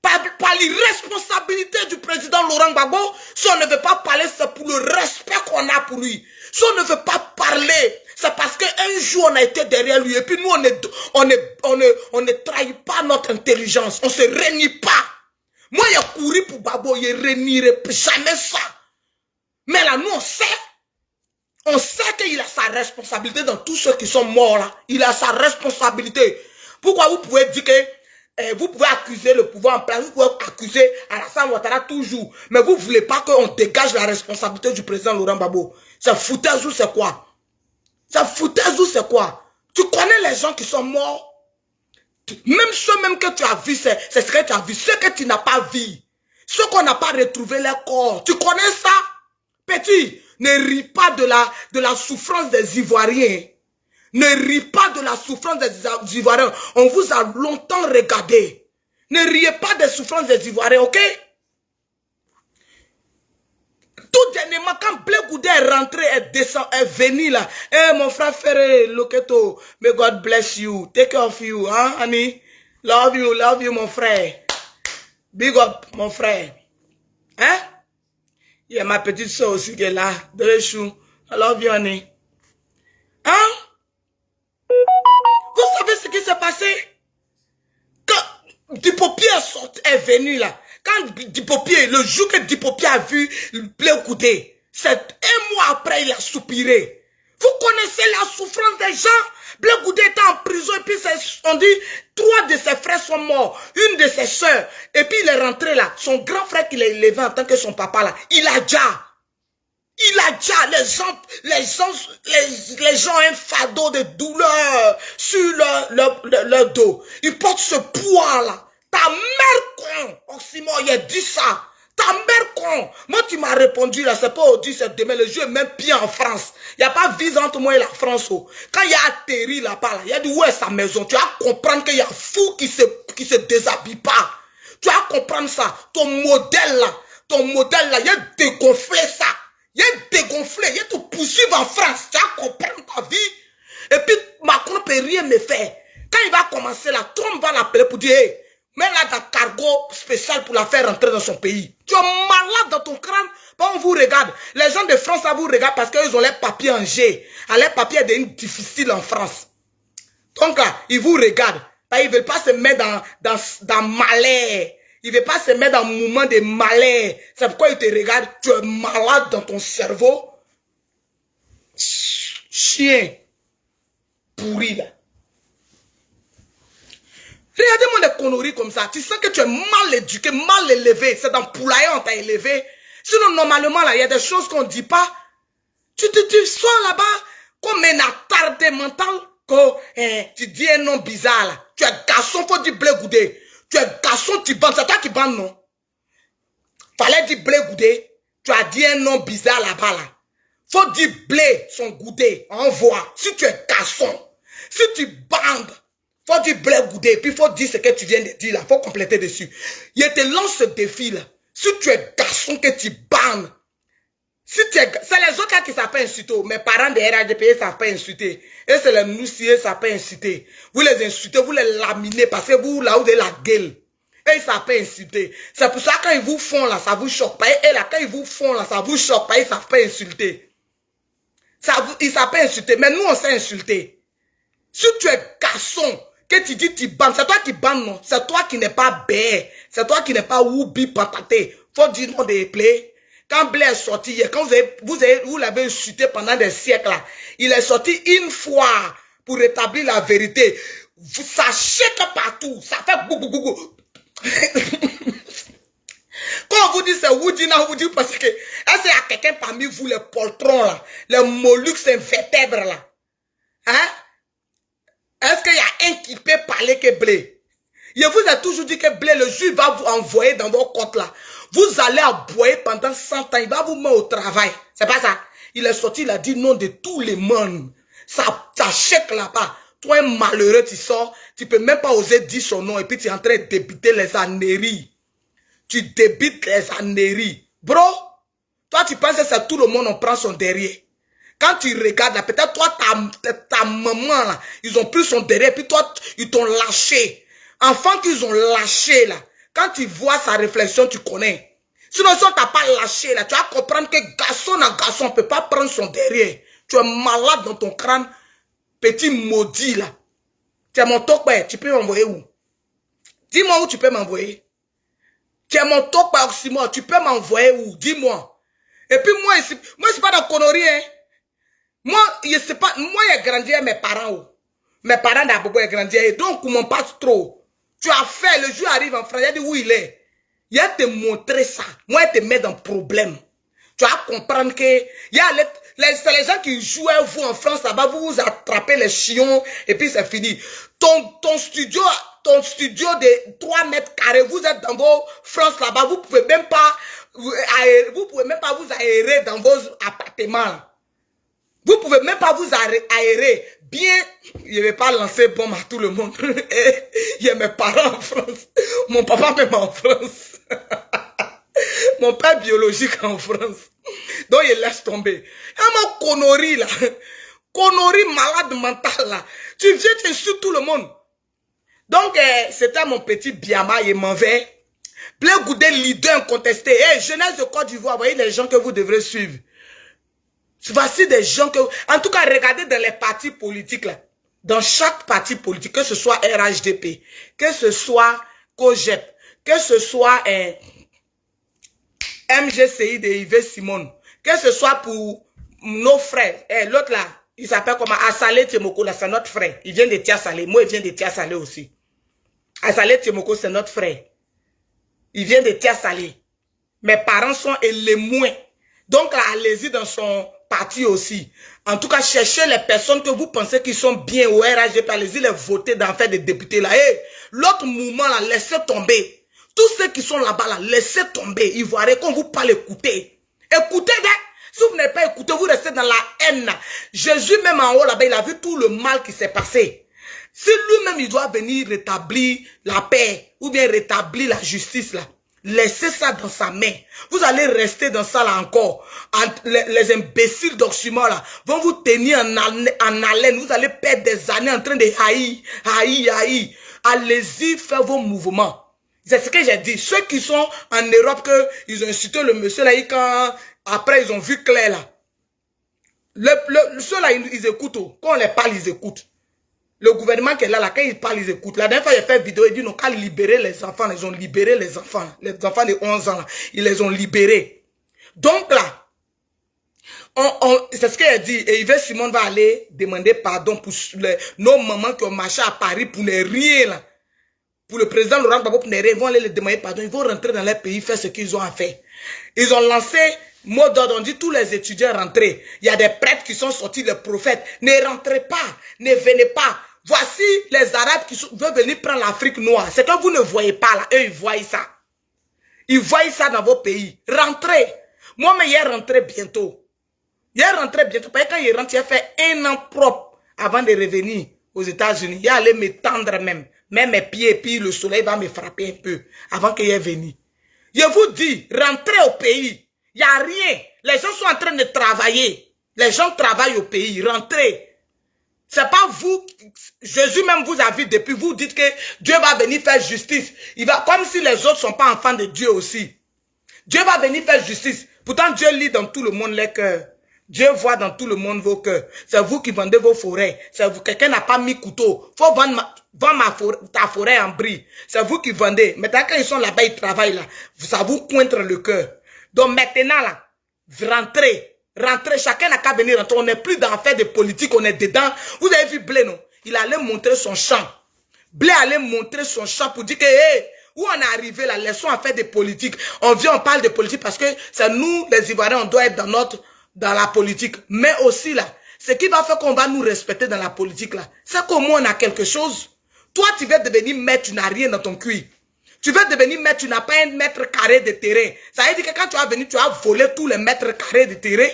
par l'irresponsabilité du président Laurent Gbagbo? Si on ne veut pas parler, c'est pour le respect qu'on a pour lui. Si on ne veut pas parler, c'est parce qu'un jour on a été derrière lui. Et puis nous, on ne trahit pas notre intelligence. On ne se renie pas. Moi, il a couru pour Gbagbo, il ne renierait jamais ça. Mais là, nous, on sait. On sait qu'il a sa responsabilité dans tous ceux qui sont morts là. Il a sa responsabilité. Pourquoi vous pouvez dire que vous pouvez accuser le pouvoir en place, vous pouvez accuser Alassane Ouattara toujours, mais vous ne voulez pas qu'on dégage la responsabilité du président Laurent Gbagbo. C'est foutaise ou c'est quoi? C'est foutaise ou c'est quoi? Tu connais les gens qui sont morts? Même ceux même que tu as vus, c'est ce que tu as vu. Ceux que tu n'as pas vus, ceux qu'on n'a pas retrouvé leur corps. Tu connais ça? Petit, ne ris pas de la souffrance des Ivoiriens. Ne ris pas de la souffrance des Ivoiriens. On vous a longtemps regardé. Ne riez pas des souffrances des Ivoiriens, ok? Tout dernièrement, quand Blé Goudet est rentré, est venu là. Eh, mon frère Ferré, Loketo, may God bless you. Take care of you, hein, honey? Love you, mon frère. Big up, mon frère. Hein? Il y a ma petite soeur aussi qui est là. De l'échou. I love you, honey. Hein? Vous savez ce qui s'est passé? Quand Dupopieux est venu là, quand Dupopieux, le jour que Dupopieux a vu Blé Goudet, c'est un mois après il a soupiré. Vous connaissez la souffrance des gens? Blé Goudet était en prison et puis on dit 3 de ses frères sont morts, une de ses soeurs, et puis il est rentré là. Son grand frère qu'il a élevé en tant que son papa là, il a déjà les gens ont un fardeau de douleur sur leur dos. Ils portent ce poids là. Ta mère con, Oxymore, il a dit ça. Ta mère con. Moi, tu m'as répondu là, c'est pas aujourd'hui, c'est demain. Le jeu est même pire en France. Il n'y a pas de vise entre moi et la France. Oh. Quand il a atterri là-bas, là, il a dit où est sa maison. Tu vas comprendre qu'il y a fou qui se déshabille pas. Tu vas comprendre ça. Ton modèle là, il a dégonflé ça. Il est dégonflé, il est tout poursuivre en France. Tu vas comprendre ta vie. Et puis, Macron ne peut rien me faire. Quand il va commencer là, Trump va l'appeler pour dire, hey, mets-la dans cargo spécial pour la faire rentrer dans son pays. Tu es malade dans ton crâne. On vous regarde. Les gens de France, ça vous regarde parce qu'ils ont les papiers en G. Les papiers deviennent difficiles en France. Donc là, ils vous regardent. Ils ne veulent pas se mettre dans malheur. Il ne veut pas se mettre dans un moment de malheur. C'est pourquoi il te regarde. Tu es malade dans ton cerveau. Chien. Pourri là. Regardez-moi des conneries comme ça. Tu sens que tu es mal éduqué, mal élevé. C'est dans Poulailler on t'a élevé. Sinon, normalement, là, il y a des choses qu'on ne dit pas. Tu sors là-bas comme un attardé mental. Tu dis un nom bizarre là. Tu es garçon, faut dire Blé Goudet. Tu es garçon, tu bandes. C'est toi qui bandes, non? Fallait dire Blé Goudet. Tu as dit un nom bizarre là-bas, là. Faut dire Blé, son Goudet. Envoie. Si tu es garçon, si tu bandes, faut dire Blé Goudet. Puis faut dire ce que tu viens de dire, là. Faut compléter dessus. Il te lance ce défi, là. Si tu es garçon, que tu bandes. Si tu es... C'est les autres là qui savent pas insulter. Mes parents de RADP ne savent pas insulter. Et c'est les noussiers qui ne savent pas insulter. Vous les insultez, vous les laminez parce que vous, là, vous avez la gueule. Et Et ils savent pas insulter. C'est pour ça quand ils vous font là, ça vous choque pas. Et là, quand ils vous font là, ça vous choque pas. Ils savent pas insulter. Ils savent pas insulter. Mais nous, on sait insulter. Si tu es garçon, que tu dis tu bandes, c'est toi qui bandes, non? C'est toi qui n'es pas bé. C'est toi qui n'es pas oubi pataté. Faut dire non des plaies. Quand Blé est sorti hier, quand vous l'avez insulté pendant des siècles là, il est sorti une fois pour rétablir la vérité. Vous sachez que partout, ça fait bou. Quand on vous dit c'est Woodina, on vous dit parce que est-ce qu'il y a quelqu'un parmi vous, les poltrons là, les mollusques invertèbres là? Hein? Est-ce qu'il y a un qui peut parler que Blé? Je vous ai toujours dit que Blé, le juif va vous envoyer dans vos côtes là. Vous allez aboyer pendant 100 ans, il va vous mettre au travail. C'est pas ça. Il est sorti, il a dit non de tous les mondes. Ça chèque là-bas. Toi, un malheureux, tu sors, tu peux même pas oser dire son nom et puis tu es en train de débiter les âneries. Tu débites les âneries. Bro, toi, tu penses que c'est tout le monde, on prend son derrière. Quand tu regardes là, peut-être toi, ta maman là, ils ont pris son derrière, puis toi, ils t'ont lâché. Enfant qu'ils ont lâché là, quand tu vois sa réflexion, tu connais. Sinon, si on t'a pas lâché là, tu vas comprendre que garçon à garçon, on peut pas prendre son derrière. Tu es malade dans ton crâne, petit maudit là. Tu es mon toque, tu peux m'envoyer où? Dis-moi où tu peux m'envoyer. Tu es mon toque par oxymore, tu peux m'envoyer où? Dis-moi. Et puis moi, c'est pas dans connerie, hein. Moi, je sais pas, moi, j'ai grandi avec mes parents, où. Mes parents d'abord, j'ai grandi avec, donc, on m'en passe trop. Tu as fait, le jour arrive en France, il a dit où il est. Il a te montrer ça. Moi, il te met dans problème. Tu vas comprendre que, c'est les gens qui jouent à vous en France, là-bas, vous attrapez les chiens, et puis c'est fini. Ton studio de 3 mètres carrés, vous êtes dans vos France là-bas, vous pouvez même pas vous aérer dans vos appartements. Vous pouvez même pas vous aérer. Bien, je ne vais pas lancer bombe à tout le monde. Il y a mes parents en France. Mon papa même en France. Mon père biologique en France. Donc il laisse tomber. Et mon connerie là. Connerie malade mental là. Tu viens, tu insultes tout le monde. Donc c'était mon petit Biama, il m'en va. Blé Goudé, leader incontesté. Jeunesse de Côte d'Ivoire, voyez les gens que vous devrez suivre. Voici des gens que... En tout cas, regardez dans les partis politiques, là. Dans chaque parti politique, que ce soit RHDP, que ce soit COGEP, que ce soit MGCI de Yves Simon, que ce soit pour nos frères. L'autre là, il s'appelle comment? Assalé Tiemoko, là, c'est notre frère. Il vient de Tia-Salé. Moi, il vient de Tia-Salé aussi. Assalé Tiemoko, c'est notre frère. Il vient de Tia-Salé. Mes parents sont les moins. Donc là, allez-y dans son parti aussi. En tout cas, cherchez les personnes que vous pensez qui sont bien au RHDP, allez-y les voter dans fait des députés là. L'autre mouvement là, laissez tomber. Tous ceux qui sont là-bas là, laissez tomber. Ivoiriens, qu'on vous parle, écoutez. Écoutez, si vous n'avez pas écouté, vous restez dans la haine là. Jésus même en haut là-bas, il a vu tout le mal qui s'est passé. Si lui-même il doit venir rétablir la paix ou bien rétablir la justice là, laissez ça dans sa main. Vous allez rester dans ça là encore. Les imbéciles d'Oxymore là vont vous tenir en haleine. Vous allez perdre des années en train de haïr. Allez-y, faites vos mouvements. C'est ce que j'ai dit. Ceux qui sont en Europe, ils ont insulté le monsieur là, quand après ils ont vu clair là. Ceux là, ils écoutent. Quand on les parle, ils écoutent. Le gouvernement qui est là, quand il parle, ils écoutent. La dernière fois, j'ai fait une vidéo, il dit, non, quand libérer les enfants, ils ont libéré les enfants de 11 ans, là, ils les ont libérés. Donc là, c'est ce qu'il a dit, et Yves Simon va aller demander pardon pour nos mamans qui ont marché à Paris pour ne rien, là. Pour le président Laurent Gbagbo pour ne rien, ils vont aller les demander pardon, ils vont rentrer dans leur pays, faire ce qu'ils ont à faire. Ils ont lancé mot d'ordre, on dit tous les étudiants rentrés. Il y a des prêtres qui sont sortis, les prophètes. Ne rentrez pas, ne venez pas. Voici les Arabes qui veulent venir prendre l'Afrique noire. C'est que vous ne voyez pas là. Eux, ils voient ça. Ils voient ça dans vos pays. Rentrez. Moi, mais il est rentré bientôt. Il est rentré bientôt. Parce que quand il rentre, il a fait 1 an propre avant de revenir aux États-Unis. Il allait m'étendre même. Même mes pieds, et puis le soleil va me frapper un peu avant qu'il est venu. Je vous dis, rentrez au pays. Il n'y a rien. Les gens sont en train de travailler. Les gens travaillent au pays. Rentrez. C'est pas vous, Jésus même vous a vu depuis, vous dites que Dieu va venir faire justice. Il va, comme si les autres sont pas enfants de Dieu aussi. Dieu va venir faire justice. Pourtant, Dieu lit dans tout le monde les cœurs. Dieu voit dans tout le monde vos cœurs. C'est vous qui vendez vos forêts. C'est vous, quelqu'un n'a pas mis couteau. Faut vendre ta forêt en bris. C'est vous qui vendez. Maintenant, quand ils sont là-bas, ils travaillent là. Ça vous pointe le cœur. Donc maintenant, là, rentrez. Rentrez. Chacun n'a qu'à venir rentrer. On n'est plus dans l'affaire de politique. On est dedans. Vous avez vu Blé, non? Il allait montrer son champ. Blé allait montrer son champ pour dire que, hey, où on est arrivé là, laissons en faire des politiques. On vient, on parle de politique parce que c'est nous, les Ivoiriens, on doit être dans la politique. Mais aussi là, ce qui va faire qu'on va nous respecter dans la politique là, c'est qu'au moins on a quelque chose. Toi, tu veux devenir maître, tu n'as rien dans ton cuir. Tu veux devenir maître, tu n'as pas un mètre carré de terrain. Ça veut dire que quand tu vas venir, tu vas voler tous les mètres carrés de terrain.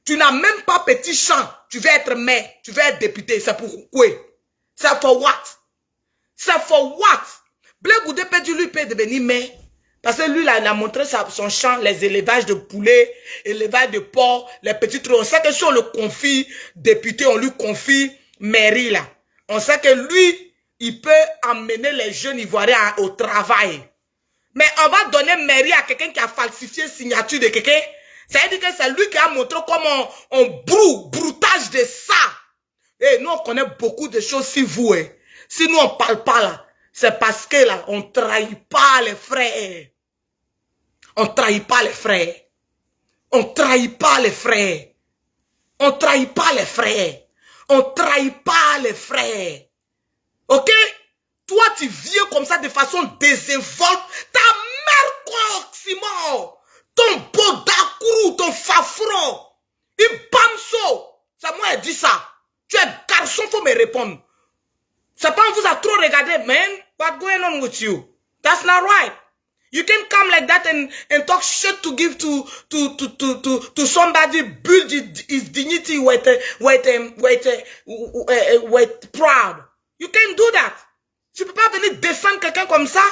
Tu n'as même pas petit champ. Tu veux être maire, tu veux être député. C'est pourquoi? C'est for what? C'est for what? Blé Goudé peut dire lui peut devenir maire. Parce que lui, là, il a montré son champ, les élevages de poulets, élevage de porcs, les petits trucs. On sait que si on le confie député, on lui confie mairie, là. On sait que lui, il peut emmener les jeunes Ivoiriens au travail. Mais on va donner mairie à quelqu'un qui a falsifié signature de quelqu'un. Ça veut dire que c'est lui qui a montré comment on broutage de ça. Et nous, on connaît beaucoup de choses si vous, si nous, on parle pas là. C'est parce que là, on trahit pas les frères. On trahit pas les frères. On trahit pas les frères. On trahit pas les frères. On trahit pas les frères. Ok? Toi, tu viens comme ça de façon désinvolte. Ta mère, quoi, Simon? Ton Bodakourou, ton Fafron. Une Bamso. C'est moi qui dis ça. Tu es garçon, faut me répondre. C'est pas on vous a trop regardé, man. What's going on with you? That's not right. You can come like that and talk shit to give to somebody, build his dignity with proud. You can do that. Tu peux pas venir descendre quelqu'un comme ça.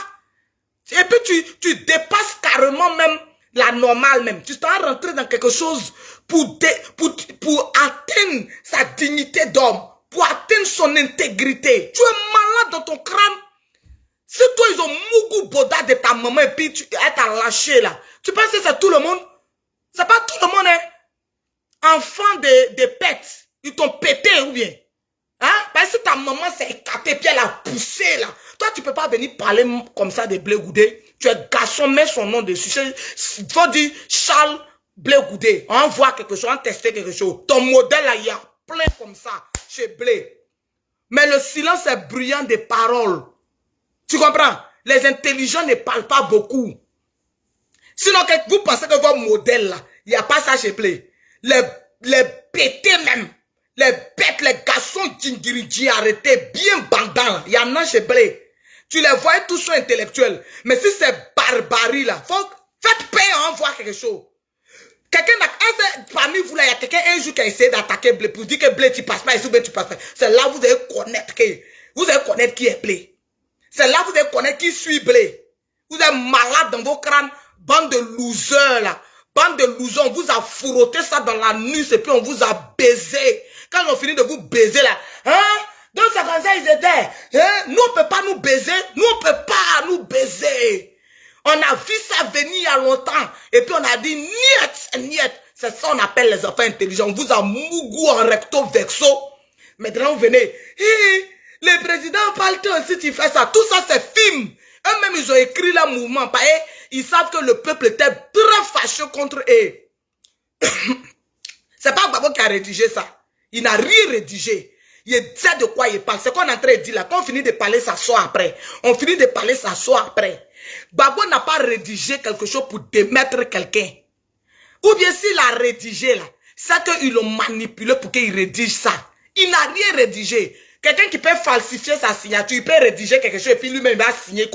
Et puis tu dépasses carrément même la normale même. Tu t'en rentré dans quelque chose pour atteindre sa dignité d'homme, pour atteindre son intégrité. Tu es malade dans ton crâne. Si toi, ils ont mougou boda de ta maman et puis tu es lâché là. Tu penses que c'est tout le monde? C'est pas tout le monde, hein? Enfant de pète. Ils t'ont pété ou bien? Hein? Parce que ta maman s'est écartée puis elle a poussé là. Toi, tu peux pas venir parler comme ça de Blé Goudé. Tu es garçon, mets son nom dessus. Il faut dire Charles Blé Goudé. On voit quelque chose, on teste quelque chose. Ton modèle là, il y a plein comme ça chez Blé. Mais le silence est bruyant des paroles. Tu comprends? Les intelligents ne parlent pas beaucoup. Sinon, vous pensez que votre modèle là, il n'y a pas ça chez Blé. Les pétés même. Les bêtes, les garçons djingiriji arrêtés, bien bandants, il y en a chez Blé. Tu les vois, tous sont intellectuels. Mais si c'est barbarie là, faites payer, on voit quelque chose. Quelqu'un parmi vous là, il y a quelqu'un un jour qui a essayé d'attaquer Blé pour dire que Blé, tu passes pas ici, tu passes pas. C'est là que vous allez connaître qui est Blé. C'est là que vous allez connaître qui suit Blé. Vous êtes malade dans vos crânes, bande de losers là. Bande de losers, on vous a frotté ça dans la nuit et puis on vous a baisé. Quand on finit de vous baiser là, hein? Donc c'est comme ça ils étaient. Hein? Nous on peut pas nous baiser, nous on peut pas nous baiser. On a vu ça venir il y a longtemps. Et puis on a dit niet. C'est ça on appelle les enfants intelligents. On vous a mougou en recto verso. Maintenant vous venez. Hey, le président parle toi aussi tu fais ça. Tout ça c'est film. Eux-mêmes ils ont écrit le mouvement. Ils savent que le peuple était très fâché contre eux. C'est pas Gbagbo qui a rédigé ça. Il n'a rien rédigé. Il sait de quoi il parle. C'est qu'on est en train de dire là. Quand on finit de parler, ça sort après. On finit de parler, ça sort après. Gbagbo n'a pas rédigé quelque chose pour démettre quelqu'un. Ou bien s'il a rédigé là, c'est qu'ils l'ont manipulé pour qu'il rédige ça. Il n'a rien rédigé. Quelqu'un qui peut falsifier sa signature, il peut rédiger quelque chose et puis lui-même va signer.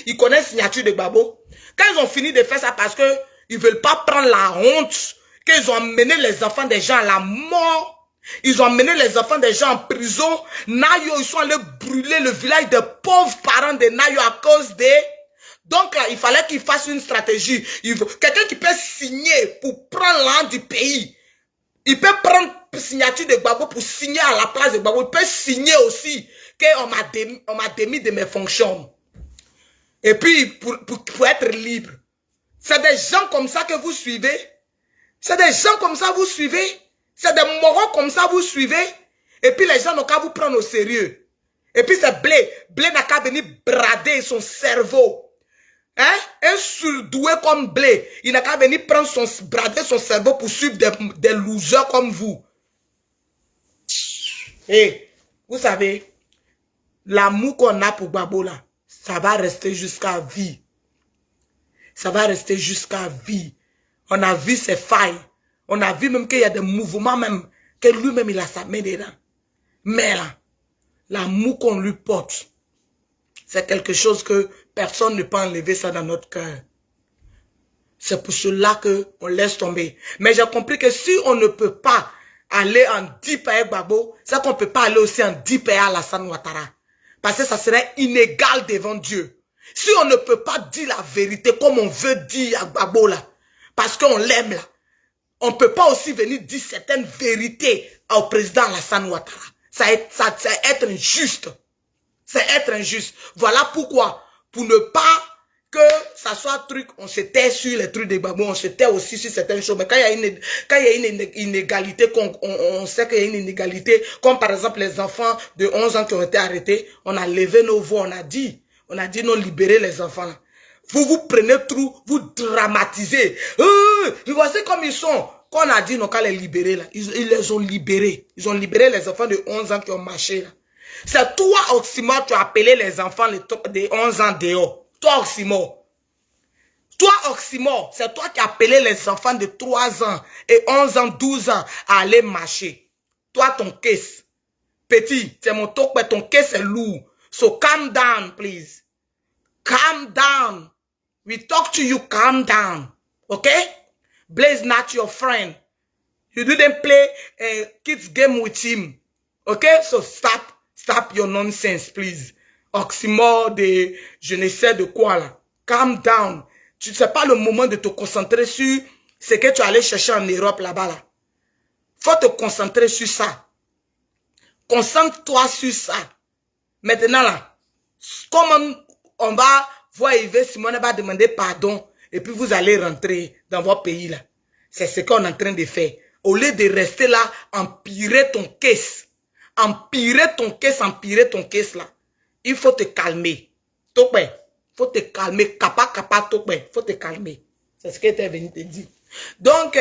Il connaît la signature de Gbagbo. Quand ils ont fini de faire ça parce que ils veulent pas prendre la honte, qu'ils ont amené les enfants des gens à la mort. Ils ont amené les enfants des gens en prison. Nayo, ils sont allés brûler le village de pauvres parents de Nayo à cause des... Donc là, il fallait qu'ils fassent une stratégie. Quelqu'un qui peut signer pour prendre l'an du pays. Il peut prendre signature de Gbagbo pour signer à la place de Gbagbo. Il peut signer aussi qu'on m'a démis de mes fonctions. Et puis, pour être libre. C'est des gens comme ça que vous suivez. C'est des gens comme ça que vous suivez. C'est des morons comme ça que vous suivez. Et puis, les gens n'ont qu'à vous prendre au sérieux. Et puis, c'est Blé. Blé n'a qu'à venir brader son cerveau. Hein? Un surdoué comme Blé. Il n'a qu'à venir brader son cerveau pour suivre des losers comme vous. Et, vous savez, l'amour qu'on a pour Gbagbo là, ça va rester jusqu'à vie. Ça va rester jusqu'à vie. On a vu ses failles. On a vu même qu'il y a des mouvements même, que lui-même il a sa main dedans. Mais là, l'amour qu'on lui porte, c'est quelque chose que personne ne peut enlever ça dans notre cœur. C'est pour cela qu'on laisse tomber. Mais j'ai compris que si on ne peut pas aller en 10 pays avec Gbagbo, c'est qu'on ne peut pas aller aussi en 10 pays à Alassane Ouattara. Parce que ça serait inégal devant Dieu. Si on ne peut pas dire la vérité comme on veut dire à Gbagbo là, parce qu'on l'aime là, on ne peut pas aussi venir dire certaines vérités au président Alassane Ouattara. C'est être injuste. C'est être injuste. Voilà pourquoi, pour ne pas que ça soit truc, on se tait sur les trucs de Gbagbo, on se tait aussi sur certaines choses. Mais quand il y a une inégalité, on sait qu'il y a une inégalité, comme par exemple les enfants de 11 ans qui ont été arrêtés, on a levé nos voix, on a dit non, libérez les enfants là. Vous prenez tout, vous dramatisez. Voici comme ils sont. Quand on a dit non, qu'à les libérer là, ils les ont libérés. Ils ont libéré les enfants de 11 ans qui ont marché là. C'est toi, Oxymore, tu as appelé les enfants de 11 ans dehors. Toi, Oxymore. Toi, Oxymore, c'est toi qui as appelé les enfants de 3 ans et 11 ans, 12 ans à aller marcher. Toi, ton caisse. Petit, c'est mon toque, mais ton caisse est lourd. So calm down, please. Calm down. We talk to you, calm down. Okay? Blaze not your friend. You didn't play a kids game with him. Okay? So stop your nonsense, please. Oxymore de je ne sais de quoi là. Calm down. Tu sais pas le moment de te concentrer sur ce que tu allais chercher en Europe là-bas là. Faut te concentrer sur ça. Concentre-toi sur ça. Maintenant là, comme on va voir Yves Simone va demander pardon et puis vous allez rentrer dans votre pays là. C'est ce qu'on est en train de faire. Au lieu de rester là, empirer ton caisse. Empirer ton caisse là. Il faut te calmer. Topé. Faut te calmer. Kappa, topé. Faut te calmer. C'est ce que tu es venu te dire. Donc,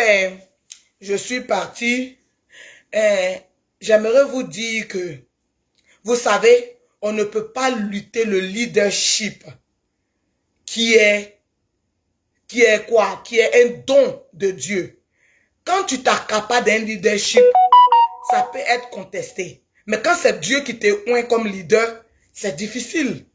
je suis parti. J'aimerais vous dire que, vous savez, on ne peut pas lutter le leadership qui est quoi? Qui est un don de Dieu. Quand tu t'accapares d'un leadership, ça peut être contesté. Mais quand c'est Dieu qui te oint comme leader, c'est difficile.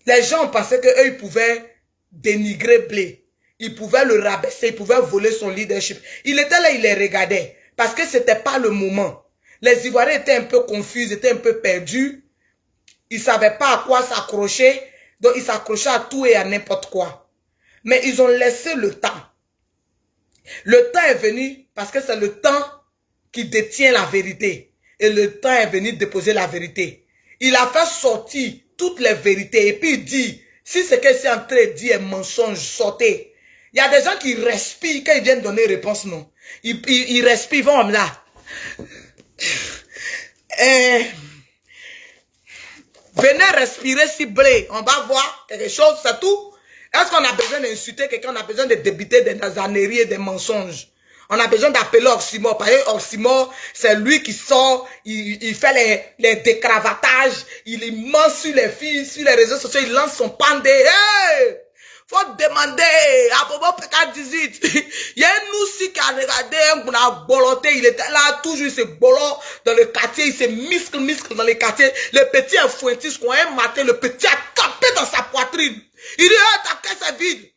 Les gens pensaient qu'eux, ils pouvaient dénigrer Blé. Ils pouvaient le rabaisser, ils pouvaient voler son leadership. Il était là, il les regardait. Parce que ce n'était pas le moment. Les Ivoiriens étaient un peu confus, étaient un peu perdus. Ils ne savaient pas à quoi s'accrocher. Donc, ils s'accrochaient à tout et à n'importe quoi. Mais ils ont laissé le temps. Le temps est venu parce que c'est le temps qui détient la vérité. Et le temps est venu déposer la vérité. Il a fait sortir toutes les vérités. Et puis il dit, si ce que c'est en train de dire est mensonge, sortez. Il y a des gens qui respirent quand ils viennent donner réponse, non. Ils respirent, ils vont là. Venez respirer si Blé. On va voir quelque chose, c'est tout. Est-ce qu'on a besoin d'insulter quelqu'un? On a besoin de débiter des nazaneries et des mensonges. On a besoin d'appeler Oxymore. Parce que Oxymore, c'est lui qui sort, il fait les décravatages, il ment sur les filles, sur les réseaux sociaux, il lance son pandé. Hey! Faut demander à Bobo PK18. Il y a un aussi qui a regardé un a boloté, il était là, toujours ce bolot dans le quartier, il se muscle dans le quartier. Le petit est fouettis, quand un matin, le petit a tapé dans sa poitrine. Il dit, hey, ta caisse est vide.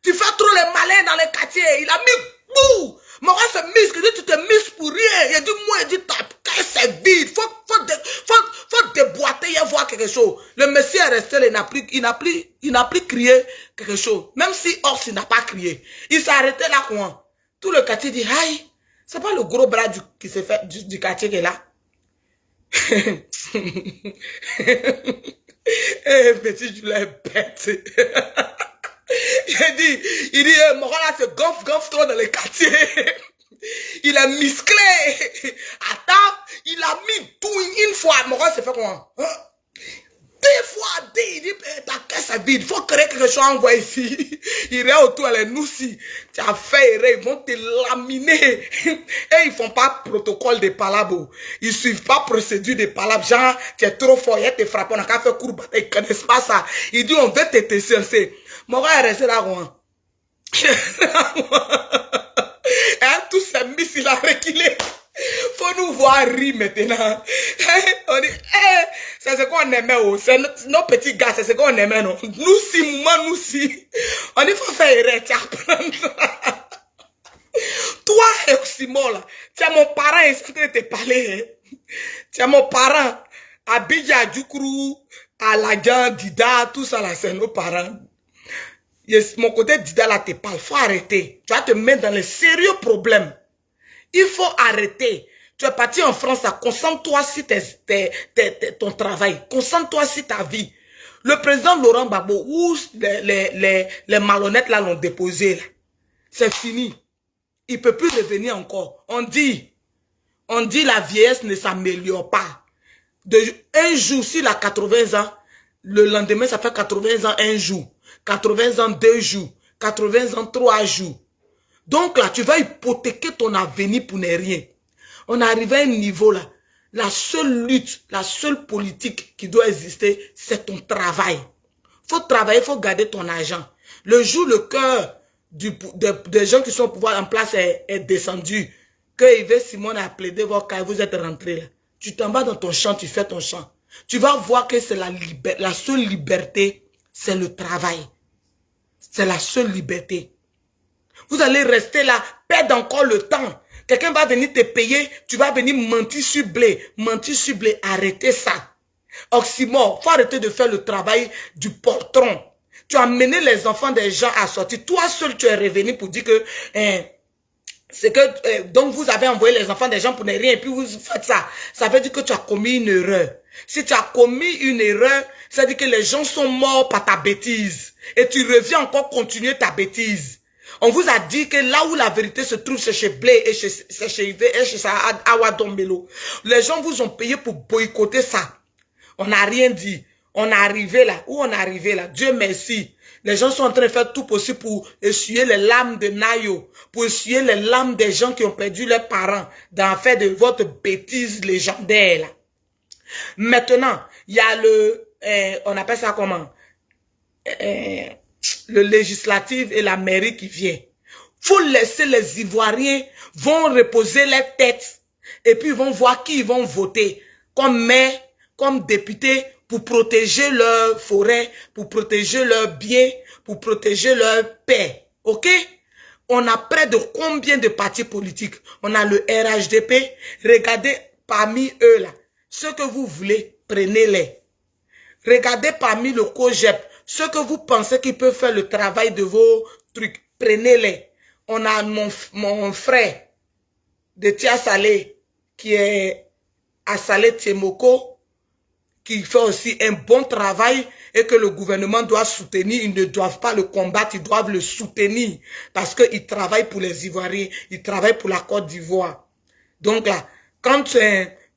Tu fais trop les malins dans le quartier. Il a mis bouh. Mon gars se muscle, il dit, tu te muscles pour rien. Il dit, moi, il dit, ta caisse est vide. Faut déboîter et voir quelque chose. Le monsieur est resté là, il n'a plus crié quelque chose. Même si Ors n'a pas crié. Il s'est arrêté là, quoi. Tout le quartier dit, aïe, C'est pas le gros bras qui se fait du quartier qui est là. Eh, petit, je l'ai bête. J'ai dit, il dit, mon gars là se gonfle trop dans les quartiers. Il est musclé. Attends, il a mis tout une fois. Mon gars se fait comment? Deux fois, il dit, ta caisse est vide, il faut créer quelque chose, envoie ici. Il est autour, elle est nous si. Tu as fait erreur, ils vont te laminer. Et ils font pas protocole de palabres. Ils suivent pas procédure de palabres. Genre, tu es trop fort, il te frappe, on a qu'à faire cours, ils connaissent pas ça. Il dit, on veut te tester. Mon gars est resté là, quoi. Et tous ces miss, il a reculé. Faut nous voir rire maintenant. On dit, c'est ce qu'on aimait, oh. C'est nos petits gars, c'est ce qu'on aimait, non. Nous si, moi, nous si. On dit, faut faire erreur, tu apprends. Toi, Simon, là, tu as mon parent, il est en train de te parler. Tu as mon parent, Abidja, Djoukrou, Aladjan, Dida, tout ça, là, c'est nos parents. Yes, mon côté Dida, là, te parle. Faut arrêter. Tu vas te mettre dans les sérieux problèmes. Il faut arrêter. Tu es parti en France, concentre-toi sur ton travail. Concentre-toi sur ta vie. Le président Laurent Gbagbo, où les malhonnêtes là l'ont déposé, c'est fini. Il ne peut plus revenir encore. On dit la vieillesse ne s'améliore pas. Un jour, s'il a 80 ans, le lendemain, ça fait 80 ans un jour. 80 ans 2 jours. 80 ans 3 jours. Donc là, tu vas hypothéquer ton avenir pour ne rien. On est arrivé à un niveau là. La seule lutte, la seule politique qui doit exister, c'est ton travail. Faut travailler, faut garder ton argent. Le jour, le cœur des gens qui sont au pouvoir en place est descendu, que Yves Simon a plaidé, vous êtes rentrés là. Tu t'en vas dans ton champ, tu fais ton champ. Tu vas voir que c'est la seule liberté, c'est le travail. C'est la seule liberté. Vous allez rester là, perdre encore le temps. Quelqu'un va venir te payer, tu vas venir mentir sur blé. Mentir sur blé, arrêtez ça. Oxymore, faut arrêter de faire le travail du poltron. Tu as mené les enfants des gens à sortir. Toi seul, tu es revenu pour dire que... c'est que... donc, vous avez envoyé les enfants des gens pour ne rien et puis vous faites ça. Ça veut dire que tu as commis une erreur. Si tu as commis une erreur, ça veut dire que les gens sont morts par ta bêtise. Et tu reviens encore continuer ta bêtise. On vous a dit que là où la vérité se trouve, c'est chez Blé et chez Yves et chez Awadombelo. Les gens vous ont payé pour boycotter ça. On n'a rien dit. On est arrivé là. Où on est arrivé là? Dieu merci. Les gens sont en train de faire tout possible pour essuyer les larmes de Nayo, pour essuyer les larmes des gens qui ont perdu leurs parents dans fait de votre bêtise légendaire là. Maintenant, il y a on appelle ça comment? Le législatif et la mairie qui vient. Faut laisser les Ivoiriens vont reposer les têtes et puis ils vont voir qui ils vont voter comme maire, comme député pour protéger leur forêt, pour protéger leurs biens, pour protéger leur paix. Ok? On a près de combien de partis politiques? On a le RHDP. Regardez parmi eux là. Ceux que vous voulez, prenez-les. Regardez parmi le COGEP. Ceux que vous pensez qu'ils peuvent faire le travail de vos trucs, prenez-les. On a mon frère de Tia Salé, qui est à Salé Tiemoko, qui fait aussi un bon travail et que le gouvernement doit soutenir. Ils ne doivent pas le combattre, ils doivent le soutenir parce qu'ils travaillent pour les Ivoiriens, ils travaillent pour la Côte d'Ivoire. Donc là, quand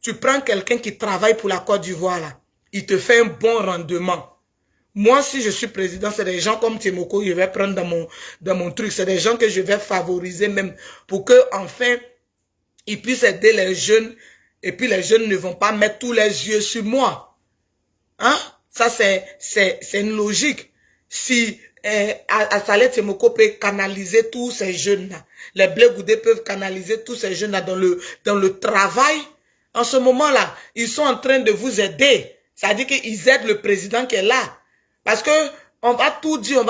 tu prends quelqu'un qui travaille pour la Côte d'Ivoire, là, il te fait un bon rendement. Moi, si je suis président, c'est des gens comme Timoko, je vais prendre dans mon truc. C'est des gens que je vais favoriser même pour que enfin ils puissent aider les jeunes. Et puis les jeunes ne vont pas mettre tous les yeux sur moi. Hein? Ça, c'est une logique. Si Salé Timoko peut canaliser tous ces jeunes-là, les Blé Goudé peuvent canaliser tous ces jeunes-là dans le travail, en ce moment-là, ils sont en train de vous aider. C'est-à-dire qu'ils aident le président qui est là. Parce que on va tout dire.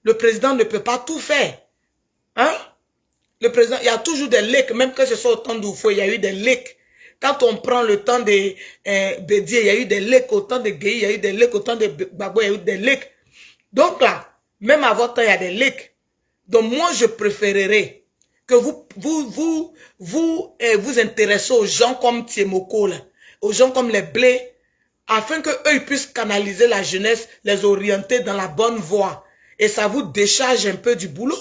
Le président ne peut pas tout faire. Hein? Le président, il y a toujours des leaks, même que ce soit au temps d'Oufou, il y a eu des leaks. Quand on prend le temps de Bédier, il y a eu des leaks. Au temps de Gueye, il y a eu des leaks. Au temps de Gbagbo, il y a eu des leaks. Donc là, même à votre temps, il y a des leaks. Donc moi, je préférerais que vous intéressez aux gens comme Tiemoko, là, aux gens comme les blés, afin que eux ils puissent canaliser la jeunesse, les orienter dans la bonne voie. Et ça vous décharge un peu du boulot.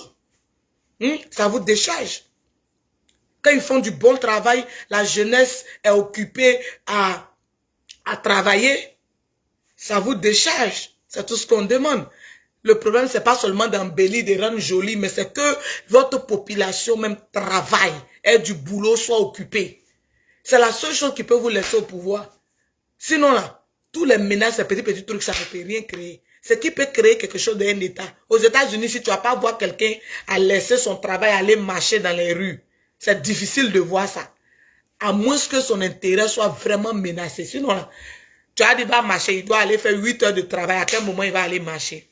Ça vous décharge. Quand ils font du bon travail, la jeunesse est occupée à travailler. Ça vous décharge. C'est tout ce qu'on demande. Le problème, c'est pas seulement d'embellir, de rendre joli, mais c'est que votre population même travaille, ait du boulot, soit occupée. C'est la seule chose qui peut vous laisser au pouvoir. Sinon là, tous les ménages, ces petits trucs, ça ne peut rien créer. Ce qui peut créer quelque chose d'un État. Aux États-Unis, si tu vas pas voir quelqu'un à laisser son travail, aller marcher dans les rues, c'est difficile de voir ça. À moins que son intérêt soit vraiment menacé. Sinon là, tu as dit, il va marcher, il doit aller faire 8 heures de travail. À quel moment il va aller marcher?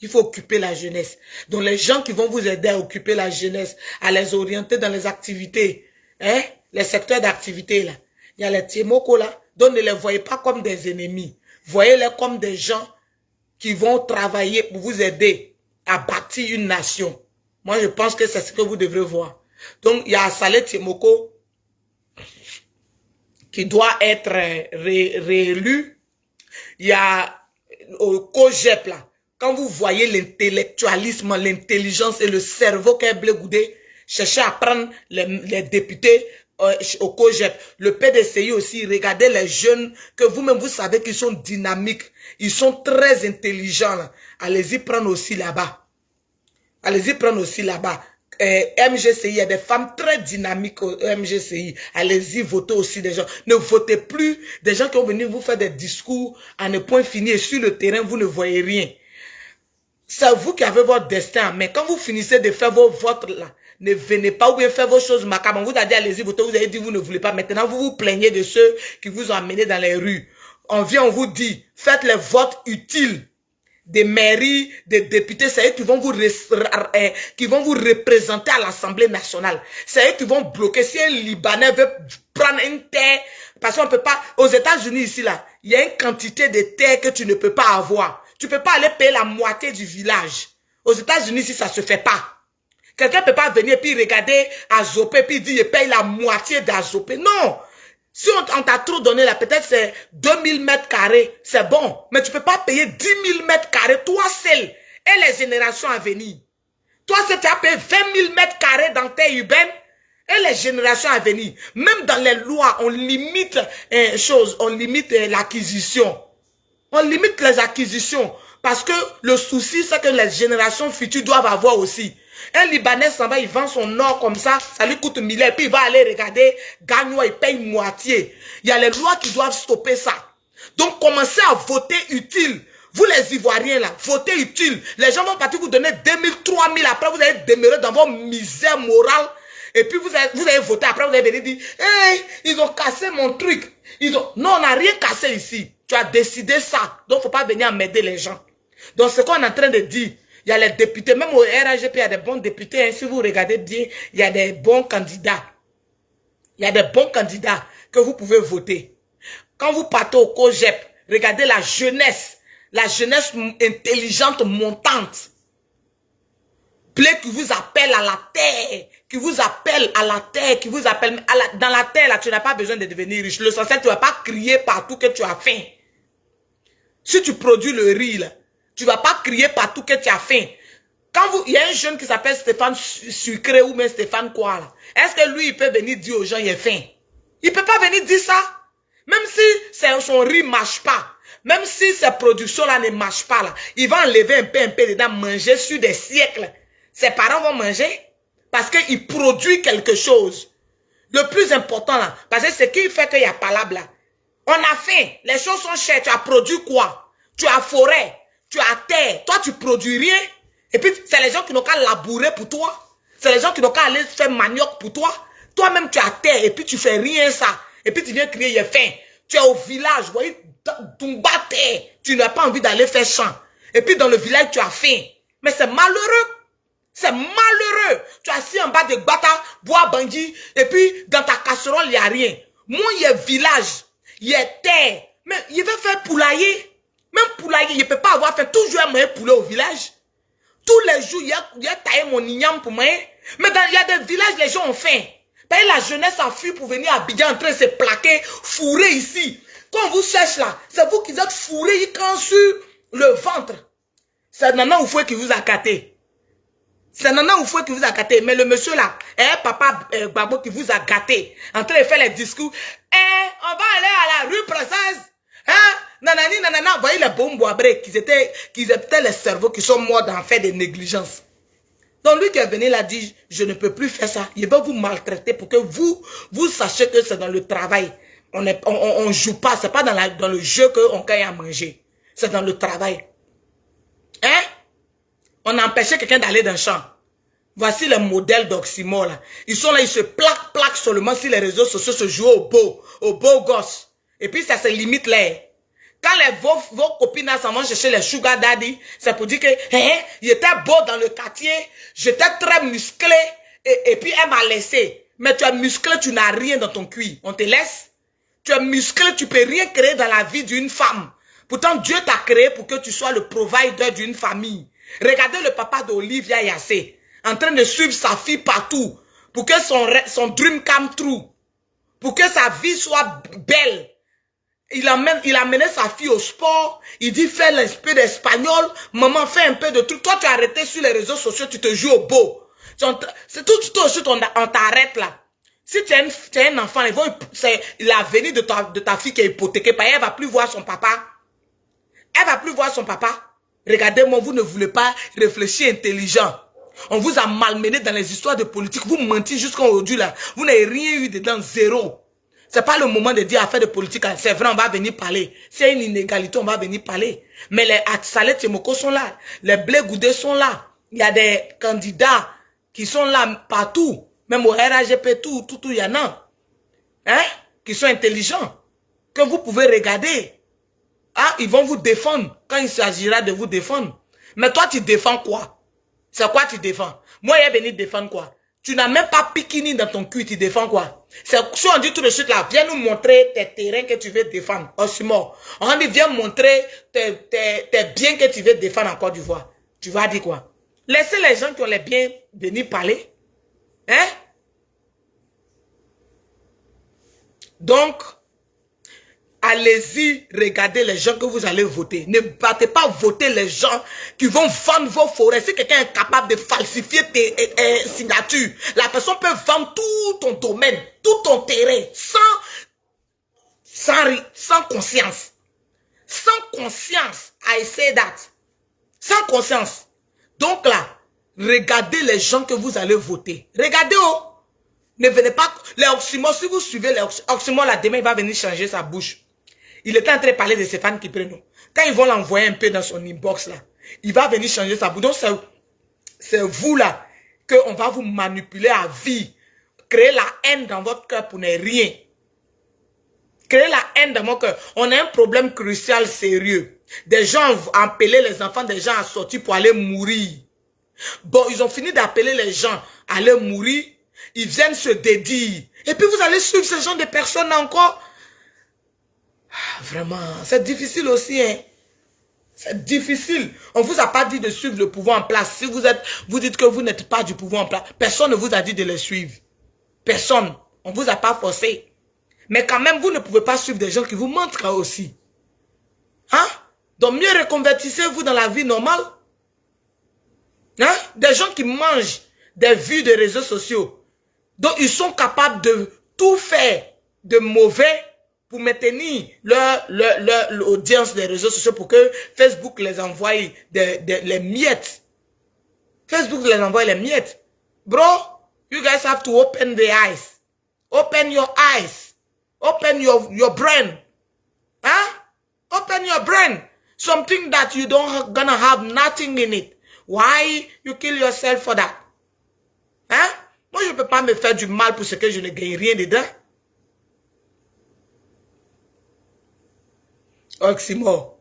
Il faut occuper la jeunesse. Donc les gens qui vont vous aider à occuper la jeunesse, à les orienter dans les activités, les secteurs d'activité là. Il y a les Tiemoko là, donc ne les voyez pas comme des ennemis. Voyez-les comme des gens qui vont travailler pour vous aider à bâtir une nation. Moi je pense que c'est ce que vous devrez voir. Donc il y a Saleh Tiemoko qui doit être réélu. Il y a au COGEP là. Quand vous voyez l'intellectualisme, l'intelligence et le cerveau qu'est Blé Goudé, cherchez à prendre les députés au COGEP. Le PDCI aussi, regardez les jeunes que vous-même vous savez qu'ils sont dynamiques, ils sont très intelligents. Allez-y prendre aussi là-bas. Allez-y prendre aussi là-bas. MGCI, il y a des femmes très dynamiques au MGCI. Allez-y, votez aussi des gens. Ne votez plus des gens qui vont venir vous faire des discours à ne point fini et sur le terrain, vous ne voyez rien. C'est vous qui avez votre destin. Mais quand vous finissez de faire vos votes là, ne venez pas ou bien faire vos choses macabres. On vous a dit allez-y voter, vous avez dit vous ne voulez pas. Maintenant, vous vous plaignez de ceux qui vous ont amené dans les rues. On vient, on vous dit, faites les votes utiles des mairies, des députés. C'est eux qui vont vous représenter à l'Assemblée nationale. C'est eux qui vont bloquer. Si un Libanais veut prendre une terre, parce qu'on ne peut pas, aux États-Unis ici là, il y a une quantité de terre que tu ne peux pas avoir. Tu ne peux pas aller payer la moitié du village. Aux États-Unis, si ça ne se fait pas. Quelqu'un ne peut pas venir puis regarder Azopé puis dire, je paye la moitié d'Azopé. Non. Si on t'a trop donné là, peut-être c'est 2000 mètres carrés, c'est bon. Mais tu ne peux pas payer 10 000 mètres carrés, toi seul, et les générations à venir. Toi seul, tu as payé 20 000 mètres carrés dans tes urbaines, et les générations à venir. Même dans les lois, on limite on limite l'acquisition. On limite les acquisitions. Parce que le souci, c'est que les générations futures doivent avoir aussi. Un Libanais s'en va, il vend son or comme ça lui coûte 1 000, puis il va aller regarder, gagne-moi, il paye moitié. Il y a les lois qui doivent stopper ça. Donc, commencez à voter utile. Vous les Ivoiriens là, votez utile. Les gens vont partir vous donner 2 000, 3 000, après vous allez demeurer dans vos misères morales. Et puis vous allez voter, après vous allez venir dire, hey, ils ont cassé mon truc. Non, on n'a rien cassé ici. Tu as décidé ça. Donc, il ne faut pas venir m'aider les gens. Donc, ce qu'on est en train de dire, il y a les députés, même au RAGP, il y a des bons députés. Hein, si vous regardez bien, il y a des bons candidats. Il y a des bons candidats que vous pouvez voter. Quand vous partez au COGEP, regardez la jeunesse intelligente montante. Blé qui vous appelle à la terre, qui vous appelle à la terre, qui vous appelle dans la terre, là, tu n'as pas besoin de devenir riche. L'essentiel, tu ne vas pas crier partout que tu as faim. Si tu produis le riz, là, tu ne vas pas crier partout que tu as faim. Il y a un jeune qui s'appelle Stéphane Sucré ou même Stéphane quoi là. Est-ce que lui, il peut venir dire aux gens, il est faim? Il ne peut pas venir dire ça. Même si son riz ne marche pas, même si sa production là ne marche pas là, il va enlever un peu dedans, manger sur des siècles. Ses parents vont manger parce qu'il produit quelque chose. Le plus important là, parce que ce qui fait qu'il y a palabre là, on a faim, les choses sont chères, tu as produit quoi? Tu as forêt, tu as terre, toi tu produis rien. Et puis c'est les gens qui n'ont qu'à labourer pour toi. C'est les gens qui n'ont qu'à aller faire manioc pour toi. Toi-même tu as terre et puis tu fais rien ça. Et puis tu viens crier, il est faim. Tu es au village, vous voyez, terre. Tu n'as pas envie d'aller faire champ. Et puis dans le village tu as faim. Mais c'est malheureux. C'est malheureux. Tu es assis en bas de Gbata, bois bandit, et puis dans ta casserole, il n'y a rien. Moi, il y a village, il y a terre. Mais il veut faire poulailler. Même poulailler, il ne peut pas avoir fait toujours un moyen poulet au village. Tous les jours, il y a taillé mon igname pour moi. Mais il y a des villages, les gens ont faim. La jeunesse a fui pour venir à Abidjan en train de se plaquer, fourré ici. Quand on vous cherche là, c'est vous qui êtes fourré quand sur le ventre. C'est Nana Oufoué qui vous a gâté. C'est Nana Oufoué qui vous a gâté. Mais le monsieur là, papa Gbagbo qui vous a gâté. En train de faire les discours. On va aller à la rue Princesse. Nanani, nanana. Vous voyez les bombes boabrés qui étaient les cerveaux qui sont morts dans fait des négligences. Donc lui qui est venu l'a dit, je ne peux plus faire ça. Il va vous maltraiter pour que vous sachiez que c'est dans le travail. On joue pas, c'est pas dans le jeu qu'on gagne à manger. C'est dans le travail. On a empêché quelqu'un d'aller dans le champ. Voici le modèle d'Oxymore là. Ils sont là, ils se plaquent seulement si les réseaux sociaux se jouent au beau gosse. Et puis ça se limite là. Quand vos copines s'en vont chercher les sugar daddy, c'est pour dire que il était beau dans le quartier, j'étais très musclé, et puis elle m'a laissé. Mais tu es musclé, tu n'as rien dans ton cuir. On te laisse. Tu es musclé, tu peux rien créer dans la vie d'une femme. Pourtant, Dieu t'a créé pour que tu sois le provider d'une famille. Regardez le papa d'Olivia Yassé, en train de suivre sa fille partout, pour que son dream come true, pour que sa vie soit belle. Il a mené sa fille au sport. Il dit, fais un peu d'espagnol. Maman, fais un peu de trucs. Toi, tu as arrêté sur les réseaux sociaux, tu te joues au beau. C'est tout de suite, on t'arrête là. Si tu es un enfant, c'est l'avenir de ta fille qui est hypothéquée. Elle va plus voir son papa. Elle va plus voir son papa. Regardez-moi, vous ne voulez pas réfléchir intelligent. On vous a malmené dans les histoires de politique. Vous mentez jusqu'à aujourd'hui là. Vous n'avez rien eu dedans, zéro. C'est pas le moment de dire affaire de politique. C'est vrai, on va venir parler. S'il y a une inégalité, on va venir parler. Mais les Atsalé Tchemoko sont là. Les Blé Goudé sont là. Il y a des candidats qui sont là partout. Même au RAGP, tout, il y en a. Qui sont intelligents. Que vous pouvez regarder. Ils vont vous défendre quand il s'agira de vous défendre. Mais toi, tu défends quoi? C'est quoi tu défends? Moi, il est venu défendre quoi? Tu n'as même pas piquini dans ton cul, tu défends quoi? C'est si on dit tout de suite là, viens nous montrer tes terrains que tu veux défendre. Oxymore. On dit viens montrer tes biens que tu veux défendre en Côte d'Ivoire. Tu vas dire quoi? Laissez les gens qui ont les biens venir parler. Donc, allez-y, regardez les gens que vous allez voter. Ne battez pas voter les gens qui vont vendre vos forêts. Si quelqu'un est capable de falsifier tes signatures, la personne peut vendre tout ton domaine, tout ton terrain, sans conscience. Sans conscience, I say that. Sans conscience. Donc là, regardez les gens que vous allez voter. Regardez, ne venez pas, les Oxymore, si vous suivez les Oxymore là, demain il va venir changer sa bouche. Il était en train de parler de Stéphane Kipreno. Quand ils vont l'envoyer un peu dans son inbox là, il va venir changer sa bouche. Donc c'est vous là qu'on va vous manipuler à vie. Créer la haine dans votre cœur pour ne rien. Créer la haine dans mon cœur. On a un problème crucial sérieux. Des gens ont appelé les enfants des gens à sortir pour aller mourir. Bon, ils ont fini d'appeler les gens à aller mourir. Ils viennent se dédier. Et puis vous allez suivre ce genre de personnes encore. Vraiment, c'est difficile aussi, C'est difficile. On vous a pas dit de suivre le pouvoir en place. Si vous dites que vous n'êtes pas du pouvoir en place, personne ne vous a dit de les suivre. Personne. On vous a pas forcé. Mais quand même, vous ne pouvez pas suivre des gens qui vous mentent là aussi. Donc mieux reconvertissez-vous dans la vie normale. Des gens qui mangent des vues de réseaux sociaux. Donc ils sont capables de tout faire de mauvais pour maintenir l'audience des réseaux sociaux pour que Facebook les envoie les miettes. Facebook les envoie les miettes. Bro, you guys have to open the eyes. Open your eyes. Open your brain. Open your brain. Something that you don't gonna have nothing in it. Why you kill yourself for that? Moi, je ne peux pas me faire du mal pour ce que je ne gagne rien dedans. Oxymore,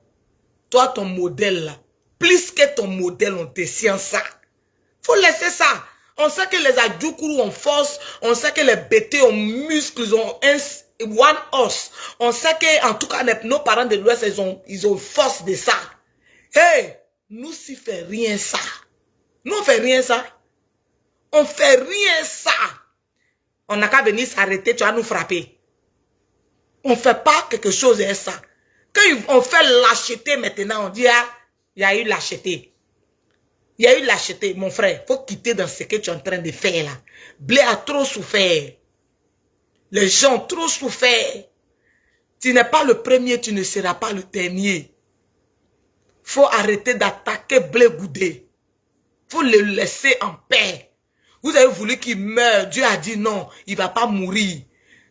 toi, ton modèle là, plus que ton modèle, on te tient ça. Faut laisser ça. On sait que les Adjoukourou ont force, on sait que les BT ont muscles, ils ont one os. On sait que, en tout cas, nos parents de l'Ouest, ils ont force de ça. Hey, nous, si fait rien ça. Nous, on fait rien ça. On fait rien ça. On n'a qu'à venir s'arrêter, tu vas nous frapper. On ne fait pas quelque chose et ça. Quand on fait lâcheté maintenant, on dit, ah, il y a eu lâcheté. Il y a eu lâcheté, mon frère. Il faut quitter dans ce que tu es en train de faire là. Blé a trop souffert. Les gens ont trop souffert. Tu n'es pas le premier, tu ne seras pas le dernier. Faut arrêter d'attaquer Blé Goudé. Faut le laisser en paix. Vous avez voulu qu'il meure. Dieu a dit non, il ne va pas mourir.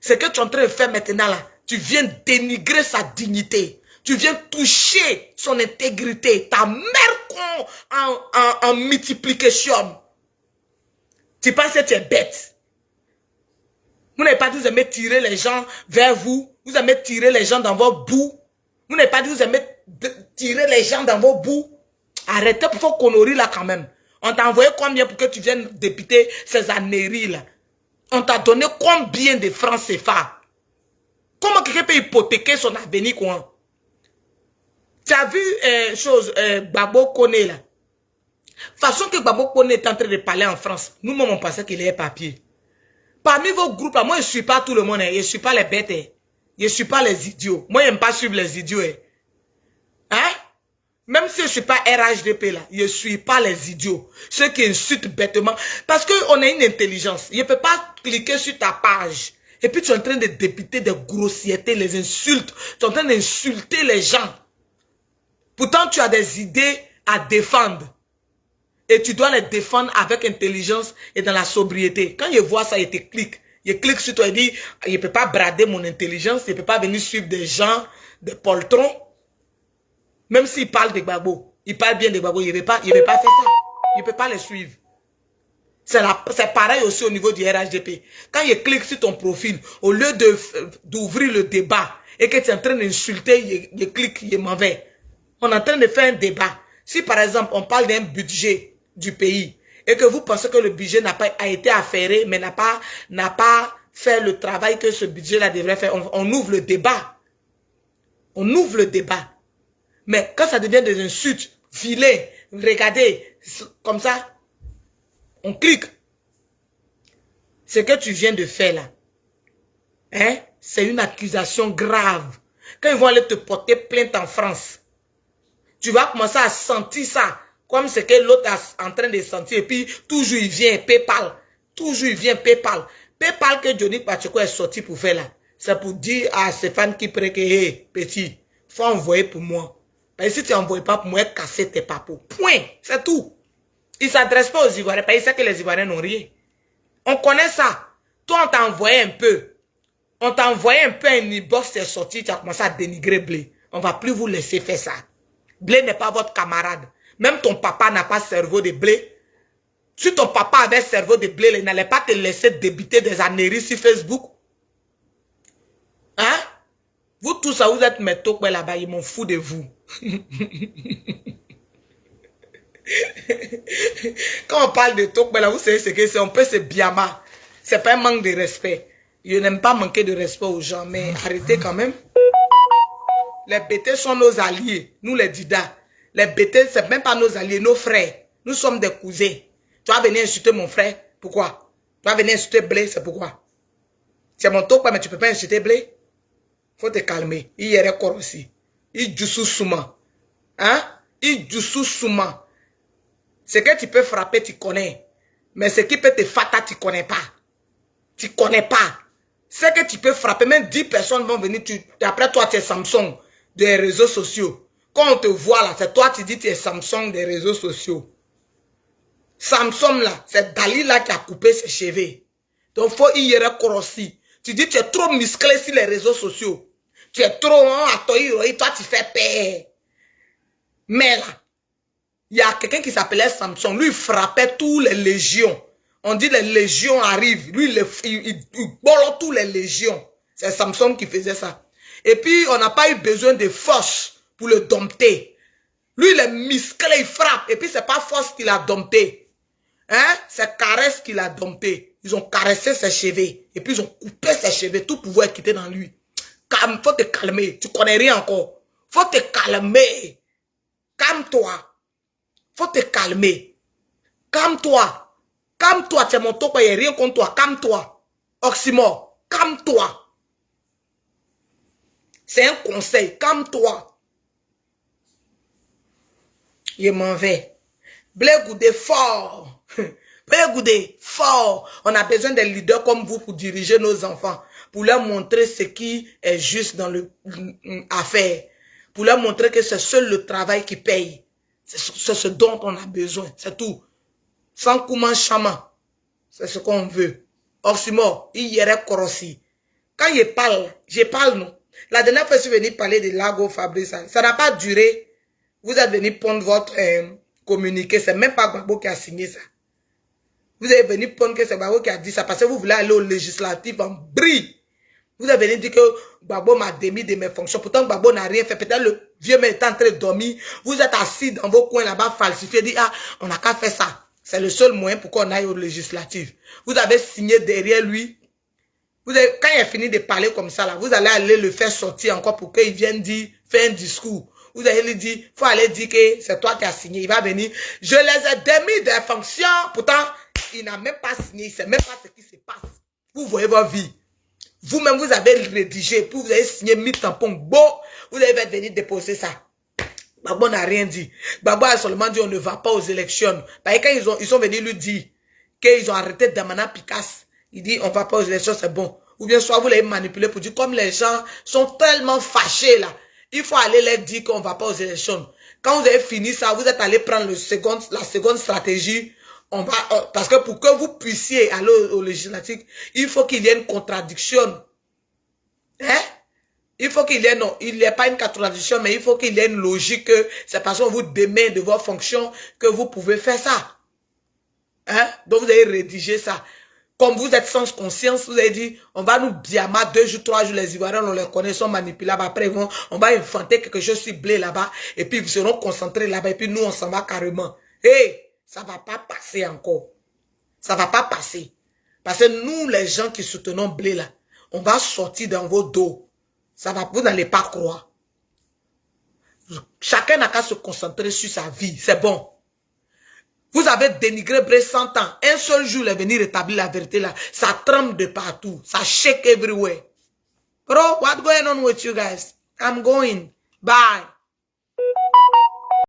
Ce que tu es en train de faire maintenant là, tu viens dénigrer sa dignité. Tu viens toucher son intégrité. Ta mère en multiplication. Tu penses que tu es bête. Vous n'avez pas dit que vous aimez tirer les gens vers vous. Vous aimez tirer les gens dans vos bouts. Vous n'avez pas dit que vous aimez tirer les gens dans vos bouts. Arrêtez pour vos conneries là quand même. On t'a envoyé combien pour que tu viennes dépiter ces âneries là? On t'a donné combien de francs CFA? Comment quelqu'un peut hypothéquer son avenir quoi? Tu as vu Gbagbo Kone là? Façon que Gbagbo Kone est en train de parler en France, nous-mêmes on pensait qu'il est papier. Parmi vos groupes là, moi je ne suis pas tout le monde, je ne suis pas les bêtes, je ne suis pas les idiots. Moi je n'aime pas suivre les idiots. Hein? Même si je ne suis pas RHDP là, je ne suis pas les idiots. Ceux qui insultent bêtement. Parce qu'on a une intelligence. Je ne peux pas cliquer sur ta page. Et puis tu es en train de dépiter des grossièretés, les insultes. Tu es en train d'insulter les gens. Pourtant tu as des idées à défendre. Et tu dois les défendre avec intelligence et dans la sobriété. Quand je vois ça, je te clique. Je clique sur toi et dis, je ne peux pas brader mon intelligence. Je ne peux pas venir suivre des gens, des poltrons. Même s'il parle de Gbagbo, il parle bien de Gbagbo, il ne veut pas faire ça. Il ne peut pas les suivre. C'est pareil aussi au niveau du RHDP. Quand il clique sur ton profil, au lieu d'ouvrir le débat et que tu es en train d'insulter, il clique, il m'en va. On est en train de faire un débat. Si par exemple, on parle d'un budget du pays et que vous pensez que le budget a été affairé, mais n'a pas fait le travail que ce budget-là devrait faire, on ouvre le débat. On ouvre le débat. Mais quand ça devient des insultes, vilains, regardez, comme ça, on clique. Ce que tu viens de faire là, hein, c'est une accusation grave. Quand ils vont aller te porter plainte en France, tu vas commencer à sentir ça, comme ce que l'autre est en train de sentir. Et puis, toujours il vient PayPal. Toujours il vient PayPal. PayPal que Johnny Pacheco est sorti pour faire là, c'est pour dire à Stéphane Kipré que, hey, petit, faut envoyer pour moi. Parce que si tu n'envoies pas pour moi, casser tes papos. Point. C'est tout. Il ne s'adresse pas aux Ivoiriens parce qu'il sait que les Ivoiriens n'ont rien. On connaît ça. Toi, on t'a envoyé un peu. On t'a envoyé un peu un e-box, t'es sorti, tu as commencé à dénigrer Blé. On ne va plus vous laisser faire ça. Blé n'est pas votre camarade. Même ton papa n'a pas cerveau de Blé. Si ton papa avait cerveau de Blé, il n'allait pas te laisser débiter des âneries sur Facebook. Hein? Vous tous, ça vous êtes mes tokwe là-bas, ils m'en foutent de vous. Quand on parle de tokwe là, vous savez ce que c'est, on peut se biama. C'est pas un manque de respect. Je n'aime pas manquer de respect aux gens, mais arrêtez quand même. Les bêtés sont nos alliés, nous les Dida. Les bêtés, c'est même pas nos alliés, nos frères. Nous sommes des cousins. Tu vas venir insulter mon frère, pourquoi? Tu vas venir insulter Blé, c'est pourquoi? C'est mon tokwe, mais tu peux pas insulter Blé. Faut te calmer. Il y a encore aussi. Il joussou souma. Hein? Il joussou souma. Ce que tu peux frapper, tu connais. Mais ce qui peut te fata, tu connais pas. Tu connais pas. Ce que tu peux frapper, même 10 personnes vont venir. Après toi, tu es Samsung des réseaux sociaux. Quand on te voit là, c'est toi, tu dis tu es Samsung des réseaux sociaux. Samsung là, c'est Dali là qui a coupé ses cheveux. Donc, faut y aller aussi. Tu dis tu es trop musclé sur les réseaux sociaux. Tu es trop, hein, à toi, tu fais peur. Mais là, il y a quelqu'un qui s'appelait Samson. Lui, il frappait tous les légions. On dit les légions arrivent. Lui, il bolo tous les légions. C'est Samson qui faisait ça. Et puis, on n'a pas eu besoin de force pour le dompter. Lui, il est musclé, il frappe. Et puis, c'est pas force qu'il a dompté. Hein? C'est caresse qu'il a dompté. Ils ont caressé ses cheveux. Et puis, ils ont coupé ses cheveux. Tout pouvoir est quitté dans lui. Faut te calmer. Tu connais rien encore. Faut te calmer. Calme-toi. Faut te calmer. Calme-toi. Calme-toi, tu es mon top, il n'y a rien contre toi. Calme-toi. Oxymore, calme-toi. C'est un conseil, calme-toi. Je m'en vais. Blé Goudé fort. Blé Goudé fort. On a besoin des leaders comme vous pour diriger nos enfants. Pour leur montrer ce qui est juste dans l'affaire. Pour leur montrer que c'est seul le travail qui paye. C'est ce dont on a besoin. C'est tout. Sans Kouman Chama. C'est ce qu'on veut. Oxymore, il y aurait Korossi. Quand je parle, non. La dernière fois, je suis venu parler de Lago Fabrice. Ça n'a pas duré. Vous êtes venu prendre votre communiqué. C'est même pas Gbagbo qui a signé ça. Vous êtes venu prendre que c'est Gbagbo qui a dit ça parce que vous voulez aller au législatif en brille. Vous avez venu dire que Gbagbo m'a démis de mes fonctions. Pourtant, Gbagbo n'a rien fait. Peut-être le vieux mec est en train de dormir. Vous êtes assis dans vos coins là-bas, falsifié. Dit, ah, on n'a qu'à faire ça. C'est le seul moyen pour qu'on aille au législatif. Vous avez signé derrière lui. Quand il a fini de parler comme ça, là, vous allez aller le faire sortir encore pour qu'il vienne dire, faire un discours. Vous allez lui dire, il faut aller dire que c'est toi qui as signé. Il va venir. Je les ai démis des fonctions. Pourtant, il n'a même pas signé. Il ne sait même pas ce qui se passe. Vous voyez votre vie. Vous-même, vous avez rédigé, puis vous avez signé 1000 tampons. Bon, vous allez venir déposer ça. Gbagbo n'a rien dit. Gbagbo a seulement dit on ne va pas aux élections. Parce que quand ils sont venus lui dire qu'ils ont arrêté Damana Picasse, il dit on ne va pas aux élections, c'est bon. Ou bien soit vous l'avez manipulé pour dire comme les gens sont tellement fâchés là, il faut aller leur dire qu'on ne va pas aux élections. Quand vous avez fini ça, vous êtes allé prendre la seconde stratégie. Parce que pour que vous puissiez aller au législatif, il faut qu'il y ait une contradiction. Hein? Il faut qu'il y ait, non, il n'y a pas une contradiction, mais il faut qu'il y ait une logique que c'est parce qu'on vous démet de vos fonctions que vous pouvez faire ça. Hein? Donc vous avez rédigé ça. Comme vous êtes sans conscience, vous avez dit, on va nous diamant 2 jours, 3 jours, les Ivoiriens, on les connaît, sont manipulables. Après, on va inventer quelque chose ciblé là-bas, et puis ils seront concentrés là-bas, et puis nous, on s'en va carrément. Hé! Ça ne va pas passer encore. Ça ne va pas passer. Parce que nous, les gens qui soutenons Blé là, on va sortir dans vos dos. Ça va, vous n'allez pas croire. Chacun n'a qu'à se concentrer sur sa vie. C'est bon. Vous avez dénigré Blé 100 ans. Un seul jour, il est venu rétablir la vérité là. Ça tremble de partout. Ça shake everywhere. Bro, what's going on with you guys? I'm going. Bye.